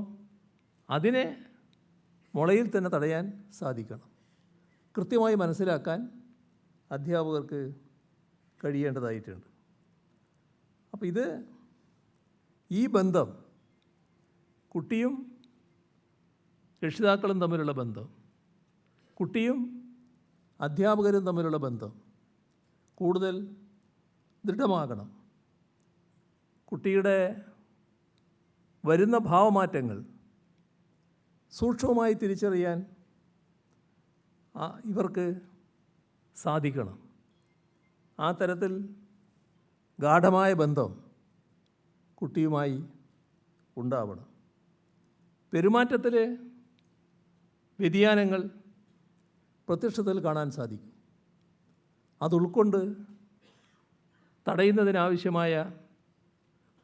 അതിനെ മുളയിൽ തന്നെ തടയാൻ സാധിക്കണം. കൃത്യമായി മനസ്സിലാക്കാൻ അധ്യാപകർക്ക് കഴിയേണ്ടതായിട്ടുണ്ട്. അപ്പോൾ ഈ ബന്ധം, കുട്ടിയും രക്ഷിതാക്കളും തമ്മിലുള്ള ബന്ധം, കുട്ടിയും അധ്യാപകരും തമ്മിലുള്ള ബന്ധം കൂടുതൽ ദൃഢമാകണം. കുട്ടിയുടെ വരുന്ന ഭാവമാറ്റങ്ങൾ സൂക്ഷ്മമായി തിരിച്ചറിയാൻ ഇവർക്ക് സാധിക്കണം. ആ തരത്തിൽ ഗാഢമായ ബന്ധം കുട്ടിയുമായി ഉണ്ടാവണം. പെരുമാറ്റത്തിൽ വ്യതിയാനങ്ങൾ പ്രത്യക്ഷത്തിൽ കാണാൻ സാധിക്കും. അത് ഉൾക്കൊണ്ട് തടയുന്നതിനാവശ്യമായ,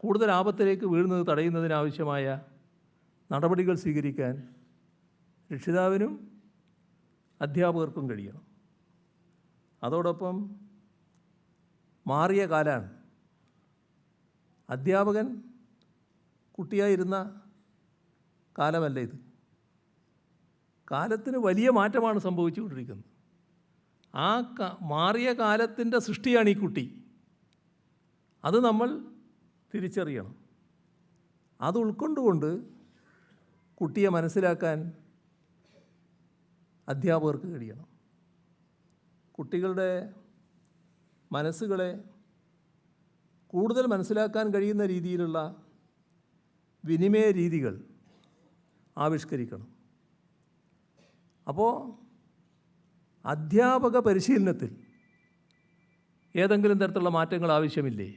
കൂടുതൽ ആപത്തിലേക്ക് വീഴുന്നത് തടയുന്നതിനാവശ്യമായ നടപടികൾ സ്വീകരിക്കാൻ രക്ഷിതാവിനും അധ്യാപകർക്കും കഴിയണം. അതോടൊപ്പം മാറിയ കാലമാണ്. അധ്യാപകൻ കുട്ടിയായിരുന്ന കാലമല്ല ഇത്. കാലത്തിന് വലിയ മാറ്റമാണ് സംഭവിച്ചുകൊണ്ടിരിക്കുന്നത്. ആ മാറിയ കാലത്തിൻ്റെ സൃഷ്ടിയാണ് ഈ കുട്ടി. അത് നമ്മൾ തിരിച്ചറിയണം. അത് ഉൾക്കൊണ്ടുകൊണ്ട് കുട്ടിയെ മനസ്സിലാക്കാൻ അധ്യാപകർക്ക് കഴിയണം. കുട്ടികളുടെ മനസ്സുകളെ കൂടുതൽ മനസ്സിലാക്കാൻ കഴിയുന്ന രീതിയിലുള്ള വിനിമയ രീതികൾ ആവിഷ്കരിക്കണം. അപ്പോൾ അധ്യാപക പരിശീലനത്തിൽ ഏതെങ്കിലും തരത്തിലുള്ള മാറ്റങ്ങൾ ആവശ്യമില്ലേ?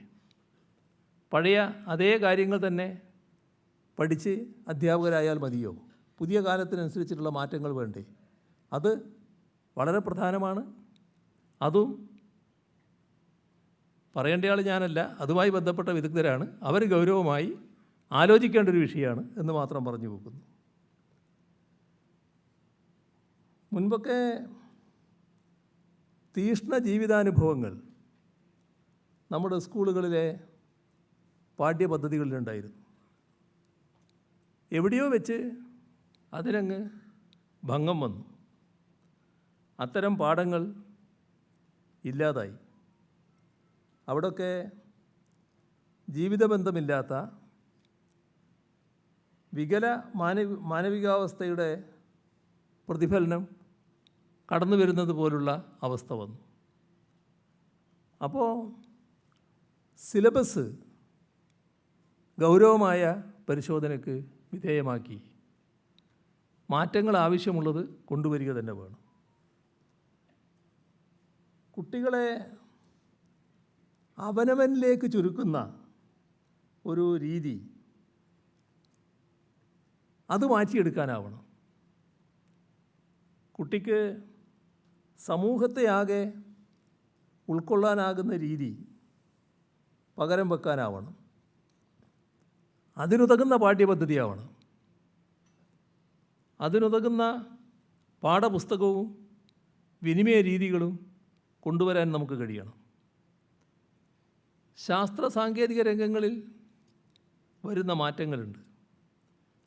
പഴയ അതേ കാര്യങ്ങൾ തന്നെ പഠിച്ച് അധ്യാപകരായാൽ മതിയോ? പുതിയ കാലത്തിനനുസരിച്ചിട്ടുള്ള മാറ്റങ്ങൾ വേണ്ടേ? അത് വളരെ പ്രധാനമാണ്. അതും പറയേണ്ടയാൾ ഞാനല്ല, അതുമായി ബന്ധപ്പെട്ട വിദഗ്ധരാണ്. അവർ ഗൗരവമായി ആലോചിക്കേണ്ട ഒരു വിഷയമാണ് എന്ന് മാത്രം പറഞ്ഞു പോകുന്നു. മുൻപൊക്കെ തീക്ഷ്ണ ജീവിതാനുഭവങ്ങൾ നമ്മുടെ സ്കൂളുകളിലെ പാഠ്യപദ്ധതികളിലുണ്ടായിരുന്നു. എവിടെയോ വെച്ച് അതിനങ്ങ് ഭംഗം വന്നു. അത്തരം പാഠങ്ങൾ ഇല്ലാതായി. അവിടൊക്കെ ജീവിതബന്ധമില്ലാത്ത വികല മാനവികാവസ്ഥയുടെ പ്രതിഫലനം കടന്നു വരുന്നത് പോലുള്ള അവസ്ഥ വന്നു. അപ്പോൾ സിലബസ് ഗൗരവമായ പരിശോധനയ്ക്ക് വിധേയമാക്കി മാറ്റങ്ങൾ ആവശ്യമുള്ളത് കൊണ്ടുവരിക തന്നെ വേണം. കുട്ടികളെ അവനവനിലേക്ക് ചുരുക്കുന്ന ഒരു രീതി അത് മാറ്റിയെടുക്കാനാവണം. കുട്ടിക്ക് സമൂഹത്തെയാകെ ഉൾക്കൊള്ളാനാകുന്ന രീതി പകരം വെക്കാനാവണം. അതിനുതകുന്ന പാഠ്യപദ്ധതിയാവണം. അതിനുതകുന്ന പാഠപുസ്തകവും വിനിമയ രീതികളും കൊണ്ടുവരാൻ നമുക്ക് കഴിയണം. ശാസ്ത്ര സാങ്കേതിക രംഗങ്ങളിൽ വരുന്ന മാറ്റങ്ങളുണ്ട്.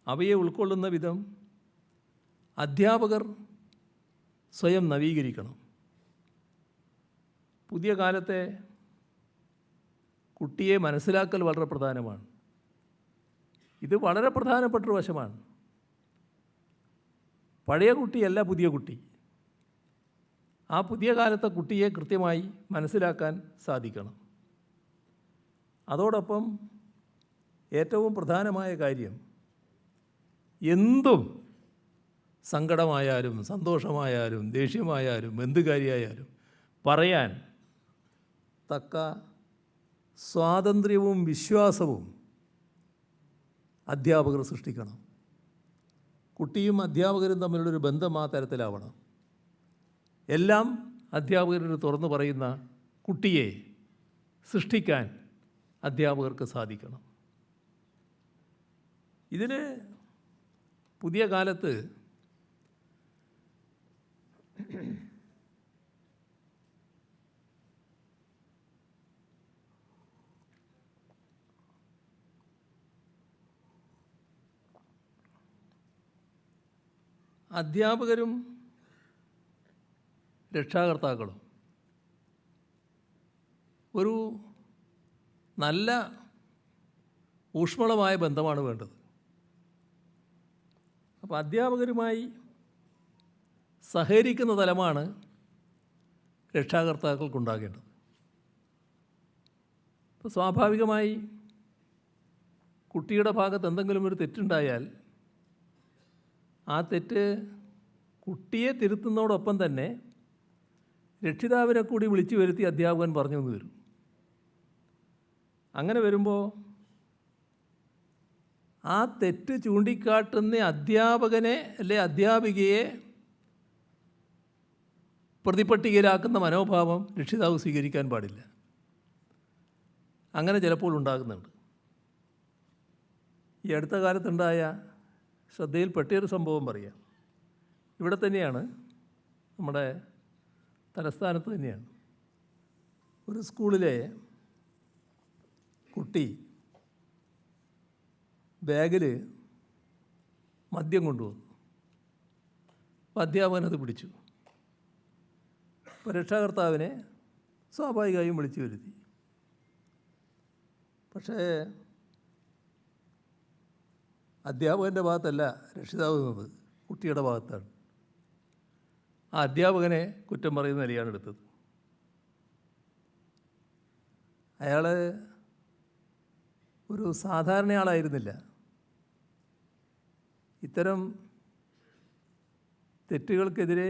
അവയെ ഉൾക്കൊള്ളുന്ന വിധം അധ്യാപകർ സ്വയം നവീകരിക്കണം. പുതിയ കാലത്തെ കുട്ടിയെ മനസ്സിലാക്കൽ വളരെ പ്രധാനമാണ്. ഇത് വളരെ പ്രധാനപ്പെട്ടൊരു വശമാണ്. പഴയ കുട്ടിയല്ല പുതിയ കുട്ടി. ആ പുതിയ കാലത്തെ കുട്ടിയെ കൃത്യമായി മനസ്സിലാക്കാൻ സാധിക്കണം. അതോടൊപ്പം ഏറ്റവും പ്രധാനമായ കാര്യം, എന്തും സങ്കടമായാലും സന്തോഷമായാലും ദേഷ്യമായാലും എന്ത് കാര്യമായാലും പറയാൻ തക്ക സ്വാതന്ത്ര്യവും വിശ്വാസവും അധ്യാപകർ സൃഷ്ടിക്കണം. കുട്ടിയും അധ്യാപകരും തമ്മിലുള്ളൊരു ബന്ധം ആ തരത്തിലാവണം. എല്ലാം അധ്യാപകരോട് തുറന്നു പറയുന്ന കുട്ടിയെ സൃഷ്ടിക്കാൻ അധ്യാപകർക്ക് സാധിക്കണം. ഇതിന് പുതിയ കാലത്ത് അധ്യാപകരും രക്ഷാകർത്താക്കളും ഒരു നല്ല ഊഷ്മളമായ ബന്ധമാണ് വേണ്ടത്. അപ്പോൾ അധ്യാപകരുമായി സഹകരിക്കുന്ന തലമാണ് രക്ഷാകർത്താക്കൾക്കുണ്ടാകേണ്ടത്. ഇപ്പോൾ സ്വാഭാവികമായി കുട്ടിയുടെ ഭാഗത്ത് എന്തെങ്കിലും ഒരു തെറ്റുണ്ടായാൽ ആ തെറ്റ് കുട്ടിയെ തിരുത്തുന്നതോടൊപ്പം തന്നെ രക്ഷിതാവിനെ കൂടി വിളിച്ചു വരുത്തി അധ്യാപകൻ പറഞ്ഞു എന്ന് വരും. അങ്ങനെ വരുമ്പോൾ ആ തെറ്റ് ചൂണ്ടിക്കാട്ടുന്ന അധ്യാപകനെ അല്ലെ അധ്യാപികയെ പ്രതിപട്ടികയിലാക്കുന്ന മനോഭാവം രക്ഷിതാവ് സ്വീകരിക്കാൻ പാടില്ല. അങ്ങനെ ചിലപ്പോൾ ഉണ്ടാകുന്നുണ്ട്. ഈ അടുത്ത കാലത്തുണ്ടായ ശ്രദ്ധയിൽപ്പെട്ടൊരു സംഭവം പറയാം. ഇവിടെ തന്നെയാണ്, നമ്മുടെ തലസ്ഥാനത്ത് തന്നെയാണ്. ഒരു സ്കൂളിലെ കുട്ടി ബാഗിൽ മദ്യം കൊണ്ടുവന്നു. അപ്പോൾ അധ്യാപകനത് പിടിച്ചു. അപ്പോൾ രക്ഷാകർത്താവിനെ സ്വാഭാവികമായും വിളിച്ചു വരുത്തി. പക്ഷേ അധ്യാപകൻ്റെ ഭാഗത്തല്ല രക്ഷിതാവ് നിന്നത്, കുട്ടിയുടെ ഭാഗത്താണ്. ആ അധ്യാപകനെ കുറ്റം പറയുന്ന നിലയാണ് എടുത്തത്. അയാൾ ഒരു സാധാരണയാളായിരുന്നില്ല. ഇത്തരം തെറ്റുകൾക്കെതിരെ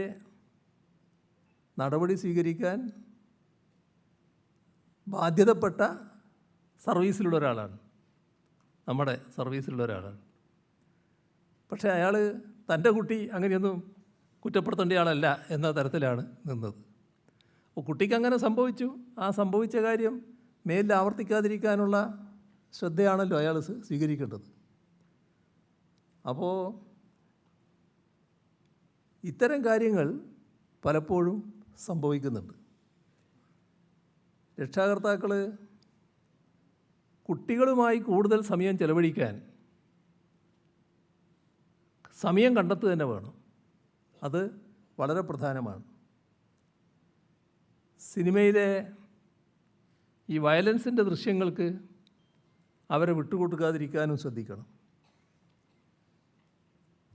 നടപടി സ്വീകരിക്കാൻ ബാധ്യതപ്പെട്ട സർവീസിലുള്ള ഒരാളാണ്, നമ്മുടെ സർവീസിലുള്ള ഒരാളാണ്. പക്ഷേ അയാൾ തൻ്റെ കുട്ടി അങ്ങനെയൊന്നും കുറ്റപ്പെടുത്തേണ്ട ആളല്ല എന്ന തരത്തിലാണ് നിന്നത്. അപ്പോൾ കുട്ടിക്ക് അങ്ങനെ സംഭവിച്ചു. ആ സംഭവിച്ച കാര്യം മേലിൽ ആവർത്തിക്കാതിരിക്കാനുള്ള ശ്രദ്ധയാണല്ലോ അയാൾ സ്വീകരിക്കേണ്ടത്. അപ്പോൾ ഇത്തരം കാര്യങ്ങൾ പലപ്പോഴും സംഭവിക്കുന്നുണ്ട്. രക്ഷാകർത്താക്കൾ കുട്ടികളുമായി കൂടുതൽ സമയം ചെലവഴിക്കാൻ സമയം കണ്ടെത്തുക തന്നെ വേണം. അത് വളരെ പ്രധാനമാണ്. സിനിമയിലെ ഈ വയലൻസിൻ്റെ ദൃശ്യങ്ങൾക്ക് അവരെ വിട്ടുകൊടുക്കാതിരിക്കാനും ശ്രദ്ധിക്കണം.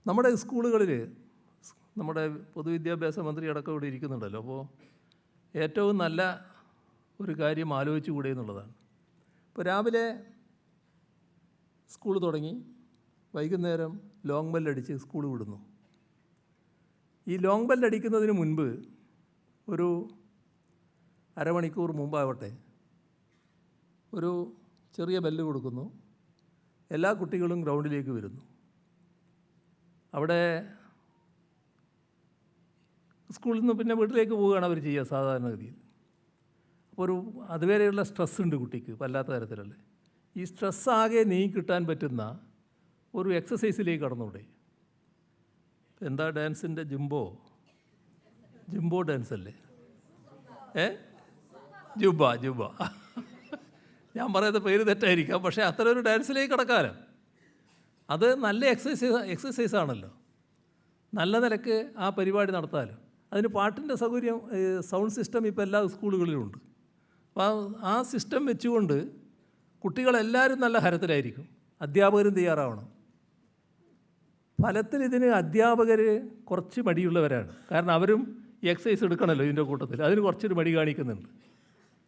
നമ്മുടെ സ്കൂളുകളിൽ നമ്മുടെ പൊതുവിദ്യാഭ്യാസ മന്ത്രി അടക്കം ഇവിടെ ഇരിക്കുന്നുണ്ടല്ലോ. അപ്പോൾ ഏറ്റവും നല്ല ഒരു കാര്യം ആലോചിച്ചുകൂടെ എന്നുള്ളതാണ്. ഇപ്പോൾ രാവിലെ സ്കൂൾ തുടങ്ങി വൈകുന്നേരം ലോങ് ബെല്ലടിച്ച് സ്കൂൾ വിടുന്നു. ഈ ലോങ് ബെല്ലടിക്കുന്നതിന് മുൻപ് ഒരു അരമണിക്കൂർ മുമ്പാവട്ടെ ഒരു ചെറിയ ബെല്ല് കൊടുക്കുന്നു. എല്ലാ കുട്ടികളും ഗ്രൗണ്ടിലേക്ക് വരുന്നു. അവിടെ സ്കൂളിൽ നിന്ന് പിന്നെ വീട്ടിലേക്ക് പോവുകയാണ് അവർ ചെയ്യുക സാധാരണഗതിയിൽ. അപ്പോൾ ഒരു അതുവരെയുള്ള സ്ട്രെസ് ഉണ്ട് കുട്ടിക്ക് വല്ലാത്ത തരത്തിലല്ലേ. ഈ സ്ട്രെസ് ആകെ നീങ്ങിക്കിട്ടാൻ പറ്റുന്ന ഒരു എക്സസൈസിലേക്ക് കടന്നൂടെ? എന്താ ഡാൻസിൻ്റെ ജുംബോ ഡാൻസ് അല്ലേ? ജുബ ഞാൻ പറയുന്ന പേര് തെറ്റായിരിക്കാം, പക്ഷേ അത്തരം ഒരു ഡാൻസിലേക്ക് കടക്കാലോ. അത് നല്ല എക്സസൈസാണല്ലോ. നല്ല നിലക്ക് ആ പരിപാടി നടത്താമല്ലോ. അതിന് പാട്ടിൻ്റെ സൗകര്യം, സൗണ്ട് സിസ്റ്റം ഇപ്പോൾ എല്ലാ സ്കൂളുകളിലുമുണ്ട്. അപ്പോൾ ആ സിസ്റ്റം വെച്ചുകൊണ്ട് കുട്ടികളെല്ലാവരും നല്ല ഹരത്തിലായിരിക്കും. അധ്യാപകരും തയ്യാറാവണം. ഫലത്തിൽ ഇതിന് അധ്യാപകർ കുറച്ച് മടിയുള്ളവരാണ്. കാരണം അവരും ഈ എക്സസൈസ് എടുക്കണമല്ലോ ഇതിൻ്റെ കൂട്ടത്തിൽ. അതിന് കുറച്ചൊരു മടി കാണിക്കുന്നുണ്ട്.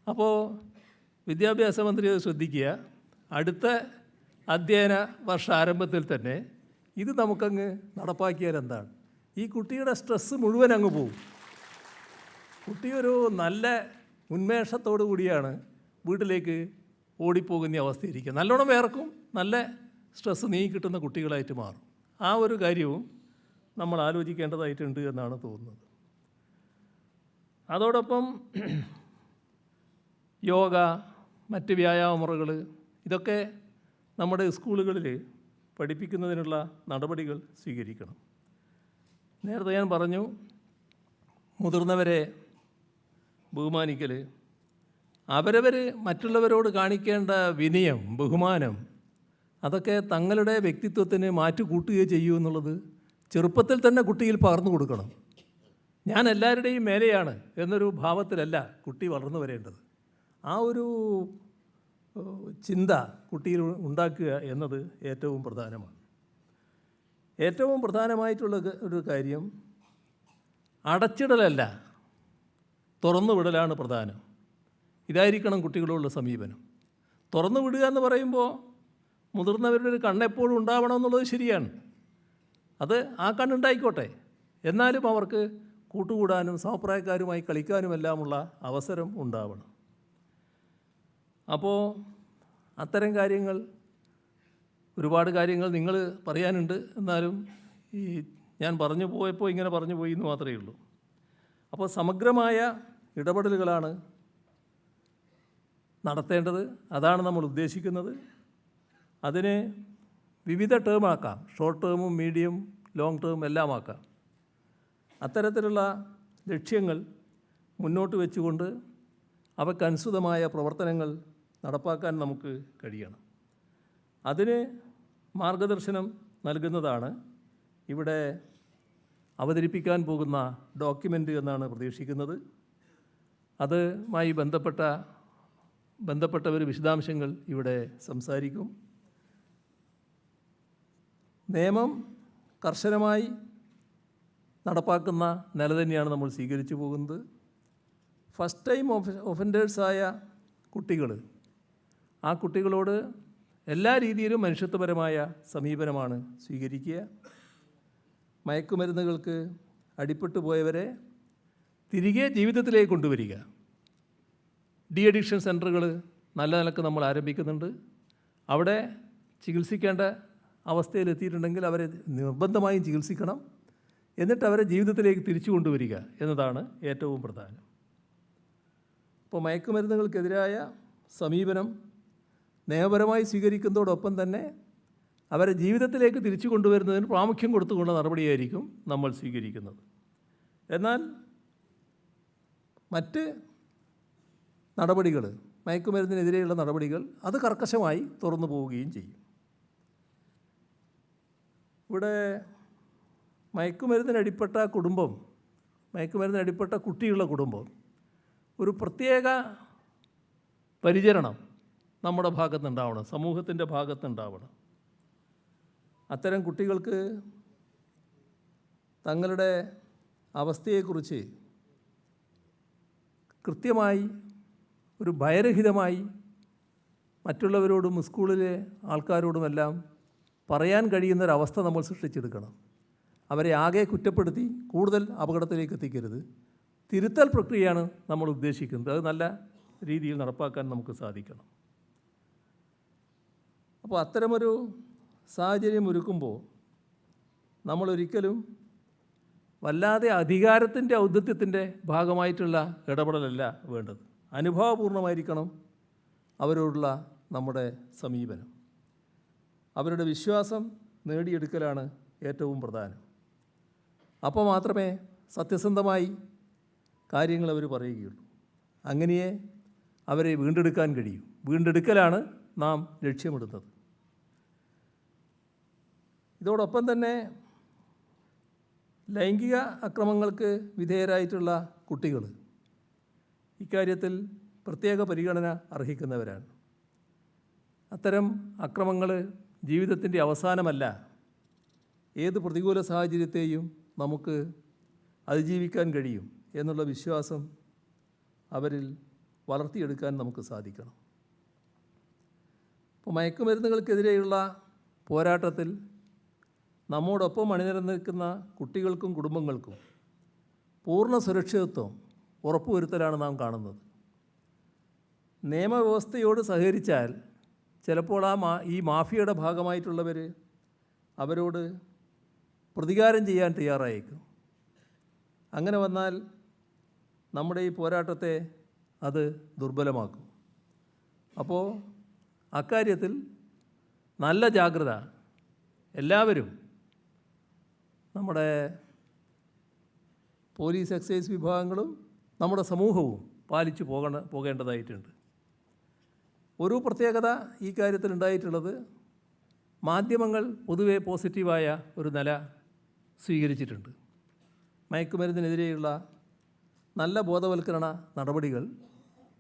അപ്പോൾ വിദ്യാഭ്യാസ മന്ത്രി അത് ശ്രദ്ധിക്കുക. അടുത്ത അധ്യയന വർഷ ആരംഭത്തിൽ തന്നെ ഇത് നമുക്കങ്ങ് നടപ്പാക്കിയാൽ എന്താണ്? ഈ കുട്ടിയുടെ സ്ട്രെസ്സ് മുഴുവൻ അങ്ങ് പോകും. കുട്ടിയൊരു നല്ല ഉന്മേഷത്തോടു കൂടിയാണ് വീട്ടിലേക്ക് ഓടിപ്പോകുന്ന അവസ്ഥയിരിക്കുക. നല്ലോണം വേർക്കും, നല്ല സ്ട്രെസ്സ് നീങ്ങി കിട്ടുന്ന കുട്ടികളായിട്ട് മാറും. ആ ഒരു കാര്യവും നമ്മൾ ആലോചിക്കേണ്ടതായിട്ടുണ്ട് എന്നാണ് തോന്നുന്നത്. അതോടൊപ്പം യോഗ, മറ്റ് വ്യായാമ മുറകൾ, ഇതൊക്കെ നമ്മുടെ സ്കൂളുകളിൽ പഠിപ്പിക്കുന്നതിനുള്ള നടപടികൾ സ്വീകരിക്കണം. നേരത്തെ ഞാൻ പറഞ്ഞു, മുതിർന്നവരെ ബഹുമാനിക്കൽ, അവരവർ മറ്റുള്ളവരോട് കാണിക്കേണ്ട വിനയം, ബഹുമാനം, അതൊക്കെ തങ്ങളുടെ വ്യക്തിത്വത്തിന് മാറ്റുകൂട്ടുകയോ ചെയ്യൂ എന്നുള്ളത് ചെറുപ്പത്തിൽ തന്നെ കുട്ടിയിൽ പകർന്നു കൊടുക്കണം. ഞാൻ എല്ലാവരുടെയും മേലെയാണ് എന്നൊരു ഭാവത്തിലല്ല കുട്ടി വളർന്നു വരേണ്ടത്. ആ ഒരു ചിന്ത കുട്ടിയിൽ ഉണ്ടാക്കുക എന്നത് ഏറ്റവും പ്രധാനമാണ്. ഏറ്റവും പ്രധാനമായിട്ടുള്ള ഒരു കാര്യം അടച്ചിടലല്ല, തുറന്നു വിടലാണ് പ്രധാനം. ഇതായിരിക്കണം കുട്ടികളോടുള്ള സമീപനം. തുറന്നു വിടുക എന്ന് പറയുമ്പോൾ മുതിർന്നവരുടെ ഒരു കണ്ണെപ്പോഴും ഉണ്ടാവണമെന്നുള്ളത് ശരിയാണ്. അത് ആ കണ്ണുണ്ടായിക്കോട്ടെ. എന്നാലും അവർക്ക് കൂട്ടുകൂടാനും സമപ്രായക്കാരുമായി കളിക്കാനുമെല്ലാമുള്ള അവസരം ഉണ്ടാവണം. അപ്പോൾ അത്തരം കാര്യങ്ങൾ, ഒരുപാട് കാര്യങ്ങൾ നിങ്ങൾ പറയാനുണ്ട്. എന്നാലും ഈ ഞാൻ പറഞ്ഞു പോയപ്പോൾ ഇങ്ങനെ പറഞ്ഞു പോയി എന്ന് മാത്രമേ ഉള്ളൂ. അപ്പോൾ സമഗ്രമായ ഇടപെടലുകളാണ് നടത്തേണ്ടത്. അതാണ് നമ്മൾ ഉദ്ദേശിക്കുന്നത്. അതിന് വിവിധ ടേമാക്കാം, ഷോർട്ട് ടേമും മീഡിയം ലോങ് ടേം എല്ലാം ആക്കാം. അത്തരത്തിലുള്ള ലക്ഷ്യങ്ങൾ മുന്നോട്ട് വെച്ചുകൊണ്ട് അവയ്ക്കനുസൃതമായ പ്രവർത്തനങ്ങൾ നടപ്പാക്കാൻ നമുക്ക് കഴിയണം. അതിന് മാർഗദർശനം നൽകുന്നതാണ് ഇവിടെ അവതരിപ്പിക്കാൻ പോകുന്ന ഡോക്യുമെൻ്റ് എന്നാണ് പ്രതീക്ഷിക്കുന്നത്. അതുമായി ബന്ധപ്പെട്ടവർ വിശദാംശങ്ങൾ ഇവിടെ സംസാരിക്കും. നിയമം കർശനമായി നടപ്പാക്കുന്ന നില തന്നെയാണ് നമ്മൾ സ്വീകരിച്ചു പോകുന്നത്. ഫസ്റ്റ് ടൈം ഒഫൻഡേഴ്സായ കുട്ടികൾ, ആ കുട്ടികളോട് എല്ലാ രീതിയിലും മനുഷ്യത്വപരമായ സമീപനമാണ് സ്വീകരിക്കുക. മയക്കുമരുന്നുകൾക്ക് അടിപ്പെട്ടു പോയവരെ തിരികെ ജീവിതത്തിലേക്ക് കൊണ്ടുവരിക. ഡി അഡിക്ഷൻ സെൻ്ററുകൾ നല്ല നിലക്ക് നമ്മൾ ആരംഭിക്കുന്നുണ്ട്. അവിടെ ചികിത്സിക്കേണ്ട അവസ്ഥയിലെത്തിയിട്ടുണ്ടെങ്കിൽ അവരെ നിർബന്ധമായും ചികിത്സിക്കണം. എന്നിട്ട് അവരെ ജീവിതത്തിലേക്ക് തിരിച്ചു കൊണ്ടുവരിക എന്നതാണ് ഏറ്റവും പ്രധാനം. അപ്പോൾ മയക്കുമരുന്നുകൾക്കെതിരായ സമീപനം നിയമപരമായി സ്വീകരിക്കുന്നതോടൊപ്പം തന്നെ അവരെ ജീവിതത്തിലേക്ക് തിരിച്ചു കൊണ്ടുവരുന്നതിന് പ്രാമുഖ്യം കൊടുത്തുകൊണ്ട നടപടിയായിരിക്കും നമ്മൾ സ്വീകരിക്കുന്നത്. എന്നാൽ മറ്റ് നടപടികൾ, മയക്കുമരുന്നിനെതിരെയുള്ള നടപടികൾ, അത് കർക്കശമായി തുറന്നു പോവുകയും ചെയ്യും. ഇവിടെ മയക്കുമരുന്നിനടിപ്പെട്ട കുടുംബം, മയക്കുമരുന്നിനടിപ്പെട്ട കുട്ടിയുള്ള കുടുംബം ഒരു പ്രത്യേക പരിചരണം നമ്മുടെ ഭാഗത്തുനിന്നുണ്ടാവണം, സമൂഹത്തിൻ്റെ ഭാഗത്തുനിന്നുണ്ടാവണം. അത്തരം കുട്ടികൾക്ക് തങ്ങളുടെ അവസ്ഥയെക്കുറിച്ച് കൃത്യമായി ഒരു ഭയരഹിതമായി മറ്റുള്ളവരോടും സ്കൂളിലെ ആൾക്കാരോടുമെല്ലാം പറയാൻ കഴിയുന്നൊരവസ്ഥ നമ്മൾ സൃഷ്ടിച്ചെടുക്കണം. അവരെ ആകെ കുറ്റപ്പെടുത്തി കൂടുതൽ അപകടത്തിലേക്ക് എത്തിക്കരുത്. തിരുത്തൽ പ്രക്രിയയാണ് നമ്മൾ ഉദ്ദേശിക്കുന്നത്. അത് നല്ല രീതിയിൽ നടപ്പാക്കാൻ നമുക്ക് സാധിക്കണം. അപ്പോൾ അത്തരമൊരു സാഹചര്യം ഒരുക്കുമ്പോൾ നമ്മളൊരിക്കലും വല്ലാതെ അധികാരത്തിൻ്റെ ഔദ്ധത്യത്തിൻ്റെ ഭാഗമായിട്ടുള്ള ഇടപെടലല്ല വേണ്ടത്. അനുഭാവപൂർണ്ണമായിരിക്കണം അവരോടുള്ള നമ്മുടെ സമീപനം. അവരുടെ വിശ്വാസം നേടിയെടുക്കലാണ് ഏറ്റവും പ്രധാനം. അപ്പോൾ മാത്രമേ സത്യസന്ധമായി കാര്യങ്ങൾ അവർ പറയുകയുള്ളൂ. അങ്ങനെയേ അവരെ വീണ്ടെടുക്കാൻ കഴിയൂ. വീണ്ടെടുക്കലാണ് നാം ലക്ഷ്യമിടുന്നത്. ഇതോടൊപ്പം തന്നെ ലൈംഗിക അക്രമങ്ങൾക്ക് വിധേയരായിട്ടുള്ള കുട്ടികൾ ഇക്കാര്യത്തിൽ പ്രത്യേക പരിഗണന അർഹിക്കുന്നവരാണ്. അത്തരം അക്രമങ്ങൾ ജീവിതത്തിൻ്റെ അവസാനമല്ല. ഏത് പ്രതികൂല സാഹചര്യത്തെയും നമുക്ക് അതിജീവിക്കാൻ കഴിയും എന്നുള്ള വിശ്വാസം അവരിൽ വളർത്തിയെടുക്കാൻ നമുക്ക് സാധിക്കണം. അപ്പോൾ മയക്കുമരുന്നുകൾക്കെതിരെയുള്ള പോരാട്ടത്തിൽ നമ്മോടൊപ്പം അണിനിരന്ന് നിൽക്കുന്ന കുട്ടികൾക്കും കുടുംബങ്ങൾക്കും പൂർണ്ണ സുരക്ഷിതത്വം ഉറപ്പുവരുത്തലാണ് നാം കാണുന്നത്. നിയമവ്യവസ്ഥയോട് സഹകരിച്ചാൽ ചിലപ്പോൾ ഈ മാഫിയയുടെ ഭാഗമായിട്ടുള്ളവർ അവരോട് പ്രതികാരം ചെയ്യാൻ തയ്യാറായേക്കും. അങ്ങനെ വന്നാൽ നമ്മുടെ ഈ പോരാട്ടത്തെ അത് ദുർബലമാക്കും. അപ്പോൾ അക്കാര്യത്തിൽ നല്ല ജാഗ്രത എല്ലാവരും, നമ്മുടെ പോലീസ് എക്സൈസ് വിഭാഗങ്ങളും നമ്മുടെ സമൂഹവും പാലിച്ചു പോകേണ്ടതായിട്ടുണ്ട്. ഒരു പ്രത്യേകത ഈ കാര്യത്തിൽ ഉണ്ടായിട്ടുള്ളത്, മാധ്യമങ്ങൾ പൊതുവെ പോസിറ്റീവായ ഒരു നില സ്വീകരിച്ചിട്ടുണ്ട്. മയക്കുമരുന്നിനെതിരെയുള്ള നല്ല ബോധവൽക്കരണ നടപടികൾ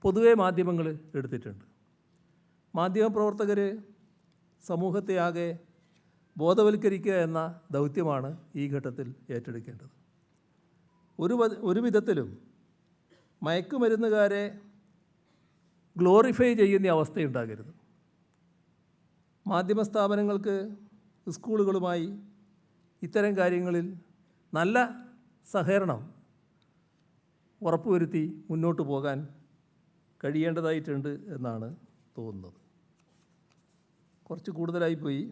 പൊതുവെ മാധ്യമങ്ങൾ എടുത്തിട്ടുണ്ട്. മാധ്യമപ്രവർത്തകർ സമൂഹത്തെ ആകെ ബോധവൽക്കരിക്കുക എന്ന ദൗത്യമാണ് ഈ ഘട്ടത്തിൽ ഏറ്റെടുക്കേണ്ടത്. ഒരു വിധത്തിലും മയക്കുമരുന്നുകാരെ ഗ്ലോറിഫൈ ചെയ്യുന്ന അവസ്ഥയുണ്ടാകരുത്. മാധ്യമ സ്ഥാപനങ്ങൾക്ക് സ്കൂളുകളുമായി ഇത്തരം കാര്യങ്ങളിൽ നല്ല സഹകരണം ഉറപ്പുവരുത്തി മുന്നോട്ട് പോകാൻ കഴിയേണ്ടതായിട്ടുണ്ട് എന്നാണ് തോന്നുന്നത്. കുറച്ച് കൂടുതലായിപ്പോയി.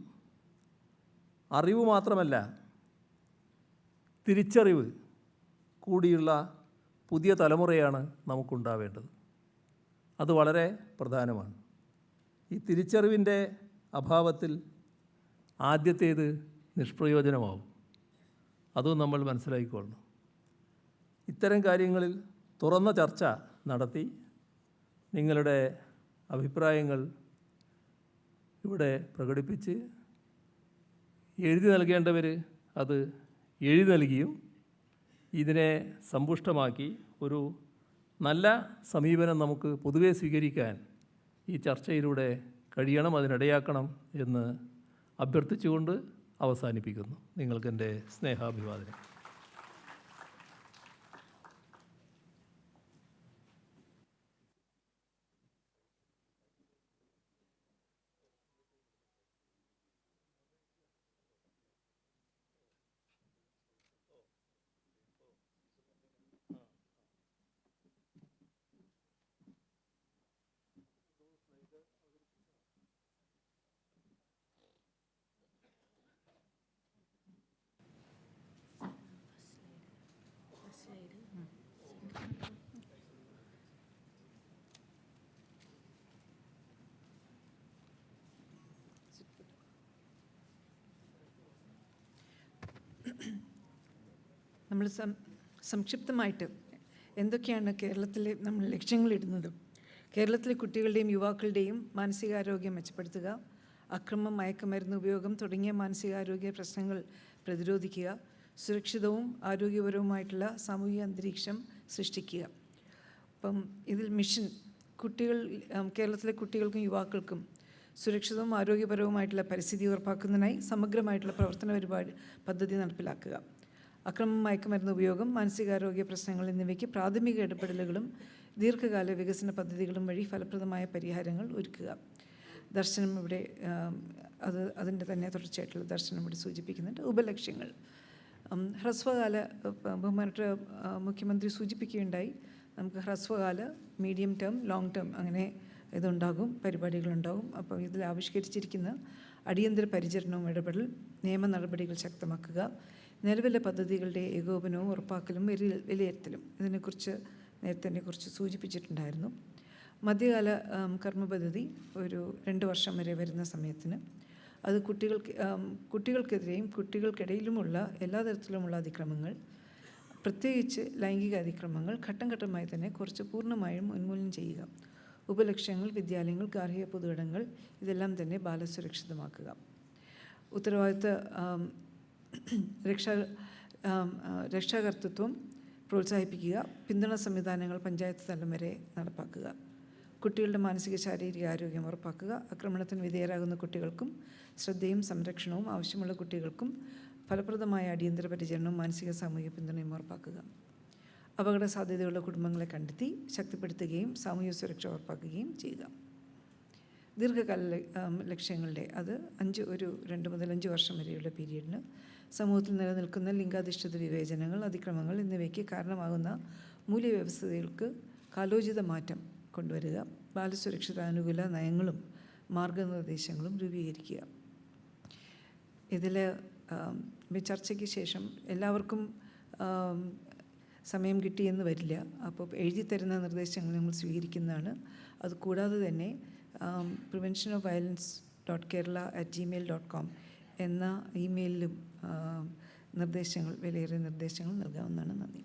അറിവ് മാത്രമല്ല, തിരിച്ചറിവ് കൂടിയുള്ള പുതിയ തലമുറയാണ് നമുക്കുണ്ടാവേണ്ടത്. അത് വളരെ പ്രധാനമാണ്. ഈ തിരിച്ചറിവിൻ്റെ അഭാവത്തിൽ ആദ്യത്തേത് നിഷ്പ്രയോജനമാവും. അതും നമ്മൾ മനസ്സിലാക്കിക്കൊള്ളണം. ഇത്തരം കാര്യങ്ങളിൽ തുറന്ന ചർച്ച നടത്തി നിങ്ങളുടെ അഭിപ്രായങ്ങൾ ഇവിടെ പ്രകടിപ്പിച്ച് എഴുതി നൽകേണ്ടവർ അത് എഴുതി നൽകിയും ഇതിനെ സമ്പുഷ്ടമാക്കി ഒരു നല്ല സമീപനം നമുക്ക് പൊതുവെ സ്വീകരിക്കാൻ ഈ ചർച്ചയിലൂടെ കഴിയണം, അതിനിടയാക്കണം എന്ന് അഭ്യർത്ഥിച്ചുകൊണ്ട് അവസാനിപ്പിക്കുന്നു. നിങ്ങൾക്കെൻ്റെ സ്നേഹാഭിവാദനം. നമ്മൾ സംക്ഷിപ്തമായിട്ട് എന്തൊക്കെയാണ് കേരളത്തിലെ നമ്മൾ ലക്ഷ്യങ്ങളിടുന്നത്? കേരളത്തിലെ കുട്ടികളുടെയും യുവാക്കളുടെയും മാനസികാരോഗ്യം മെച്ചപ്പെടുത്തുക, അക്രമം, മയക്കുമരുന്ന് ഉപയോഗം തുടങ്ങിയ മാനസികാരോഗ്യ പ്രശ്നങ്ങൾ പ്രതിരോധിക്കുക, സുരക്ഷിതവും ആരോഗ്യപരവുമായിട്ടുള്ള സാമൂഹിക അന്തരീക്ഷം സൃഷ്ടിക്കുക. അപ്പം ഇതിൽ മിഷൻ കേരളത്തിലെ കുട്ടികൾക്കും യുവാക്കൾക്കും സുരക്ഷിതവും ആരോഗ്യപരവുമായിട്ടുള്ള പരിസ്ഥിതി ഉറപ്പാക്കുന്നതിനായി സമഗ്രമായിട്ടുള്ള പ്രവർത്തന പദ്ധതി നടപ്പിലാക്കുക. അക്രമം, മയക്കുമരുന്ന് ഉപയോഗം, മാനസികാരോഗ്യ പ്രശ്നങ്ങൾ എന്നിവയ്ക്ക് പ്രാഥമിക ഇടപെടലുകളും ദീർഘകാല വികസന പദ്ധതികളും വഴി ഫലപ്രദമായ പരിഹാരങ്ങൾ ഒരുക്കുക. ദർശനം ഇവിടെ അതിൻ്റെ തന്നെ തുടർച്ചയായിട്ടുള്ള ദർശനം ഇവിടെ സൂചിപ്പിക്കുന്നുണ്ട്. ഉപലക്ഷ്യങ്ങൾ ഹ്രസ്വകാല ബഹുമാനപ്പെട്ട മുഖ്യമന്ത്രി സൂചിപ്പിക്കുകയുണ്ടായി. നമുക്ക് ഹ്രസ്വകാല, മീഡിയം ടേം, ലോങ് ടേം അങ്ങനെ ഇതുണ്ടാകും, പരിപാടികളുണ്ടാകും. അപ്പോൾ ഇതിൽ ആവിഷ്കരിച്ചിരിക്കുന്ന അടിയന്തര പരിചരണവും ഇടപെടൽ, നിയമ നടപടികൾ ശക്തമാക്കുക, നിലവിലെ പദ്ധതികളുടെ ഏകോപനവും ഉറപ്പാക്കലും വിലയിരുത്തലും, ഇതിനെക്കുറിച്ച് നേരത്തെ കുറിച്ച് സൂചിപ്പിച്ചിട്ടുണ്ടായിരുന്നു. മധ്യകാല കർമ്മ പദ്ധതി ഒരു 2 വർഷം വരെ വരുന്ന സമയത്തിന് അത് കുട്ടികൾക്കെതിരെയും കുട്ടികൾക്കിടയിലുമുള്ള എല്ലാ തരത്തിലുമുള്ള അതിക്രമങ്ങൾ, പ്രത്യേകിച്ച് ലൈംഗിക അതിക്രമങ്ങൾ ഘട്ടം ഘട്ടമായി തന്നെ കുറച്ച് പൂർണ്ണമായും ഉന്മൂലനം ചെയ്യുക. ഉപലക്ഷ്യങ്ങൾ വിദ്യാലയങ്ങൾ, ഗാർഹിക പൊതുയിടങ്ങൾ ഇതെല്ലാം തന്നെ ബാലസുരക്ഷിതമാക്കുക. ഉത്തരവാദിത്ത രക്ഷാകർതൃത്വം പ്രോത്സാഹിപ്പിക്കുക. പിന്തുണ സംവിധാനങ്ങൾ പഞ്ചായത്ത് തലം വരെ നടപ്പാക്കുക. കുട്ടികളുടെ മാനസിക ശാരീരിക ആരോഗ്യം ഉറപ്പാക്കുക. ആക്രമണത്തിന് വിധേയരാകുന്ന കുട്ടികൾക്കും ശ്രദ്ധയും സംരക്ഷണവും ആവശ്യമുള്ള കുട്ടികൾക്കും ഫലപ്രദമായ അടിയന്തര പരിചരണവും മാനസിക സാമൂഹിക പിന്തുണയും ഉറപ്പാക്കുക. അപകട സാധ്യതയുള്ള കുടുംബങ്ങളെ കണ്ടെത്തി ശക്തിപ്പെടുത്തുകയും സാമൂഹിക സുരക്ഷ ഉറപ്പാക്കുകയും ചെയ്യുക. ദീർഘകാല ലക്ഷ്യങ്ങളുടെ അത് 2 മുതൽ 5 വർഷം വരെയുള്ള പീരീഡിന് സമൂഹത്തിൽ നിലനിൽക്കുന്ന ലിംഗാധിഷ്ഠിത വിവേചനങ്ങൾ, അതിക്രമങ്ങൾ എന്നിവയ്ക്ക് കാരണമാകുന്ന മൂല്യവ്യവസ്ഥകൾക്ക് കാലോചിത മാറ്റം കൊണ്ടുവരിക. ബാലസുരക്ഷിതാനുകൂല നയങ്ങളും മാർഗനിർദ്ദേശങ്ങളും രൂപീകരിക്കുക. ഇതിൽ ചർച്ചയ്ക്ക് ശേഷം എല്ലാവർക്കും സമയം കിട്ടിയെന്ന് വരില്ല. അപ്പോൾ എഴുതിത്തരുന്ന നിർദ്ദേശങ്ങൾ നമ്മൾ സ്വീകരിക്കുന്നതാണ്. അതുകൂടാതെ തന്നെ preventionofviolence.kerala@gmail.com എന്ന ഇമെയിലിലും വിലയേറിയ നിർദ്ദേശങ്ങൾ നൽകാവുന്നതാണ്. നന്ദി.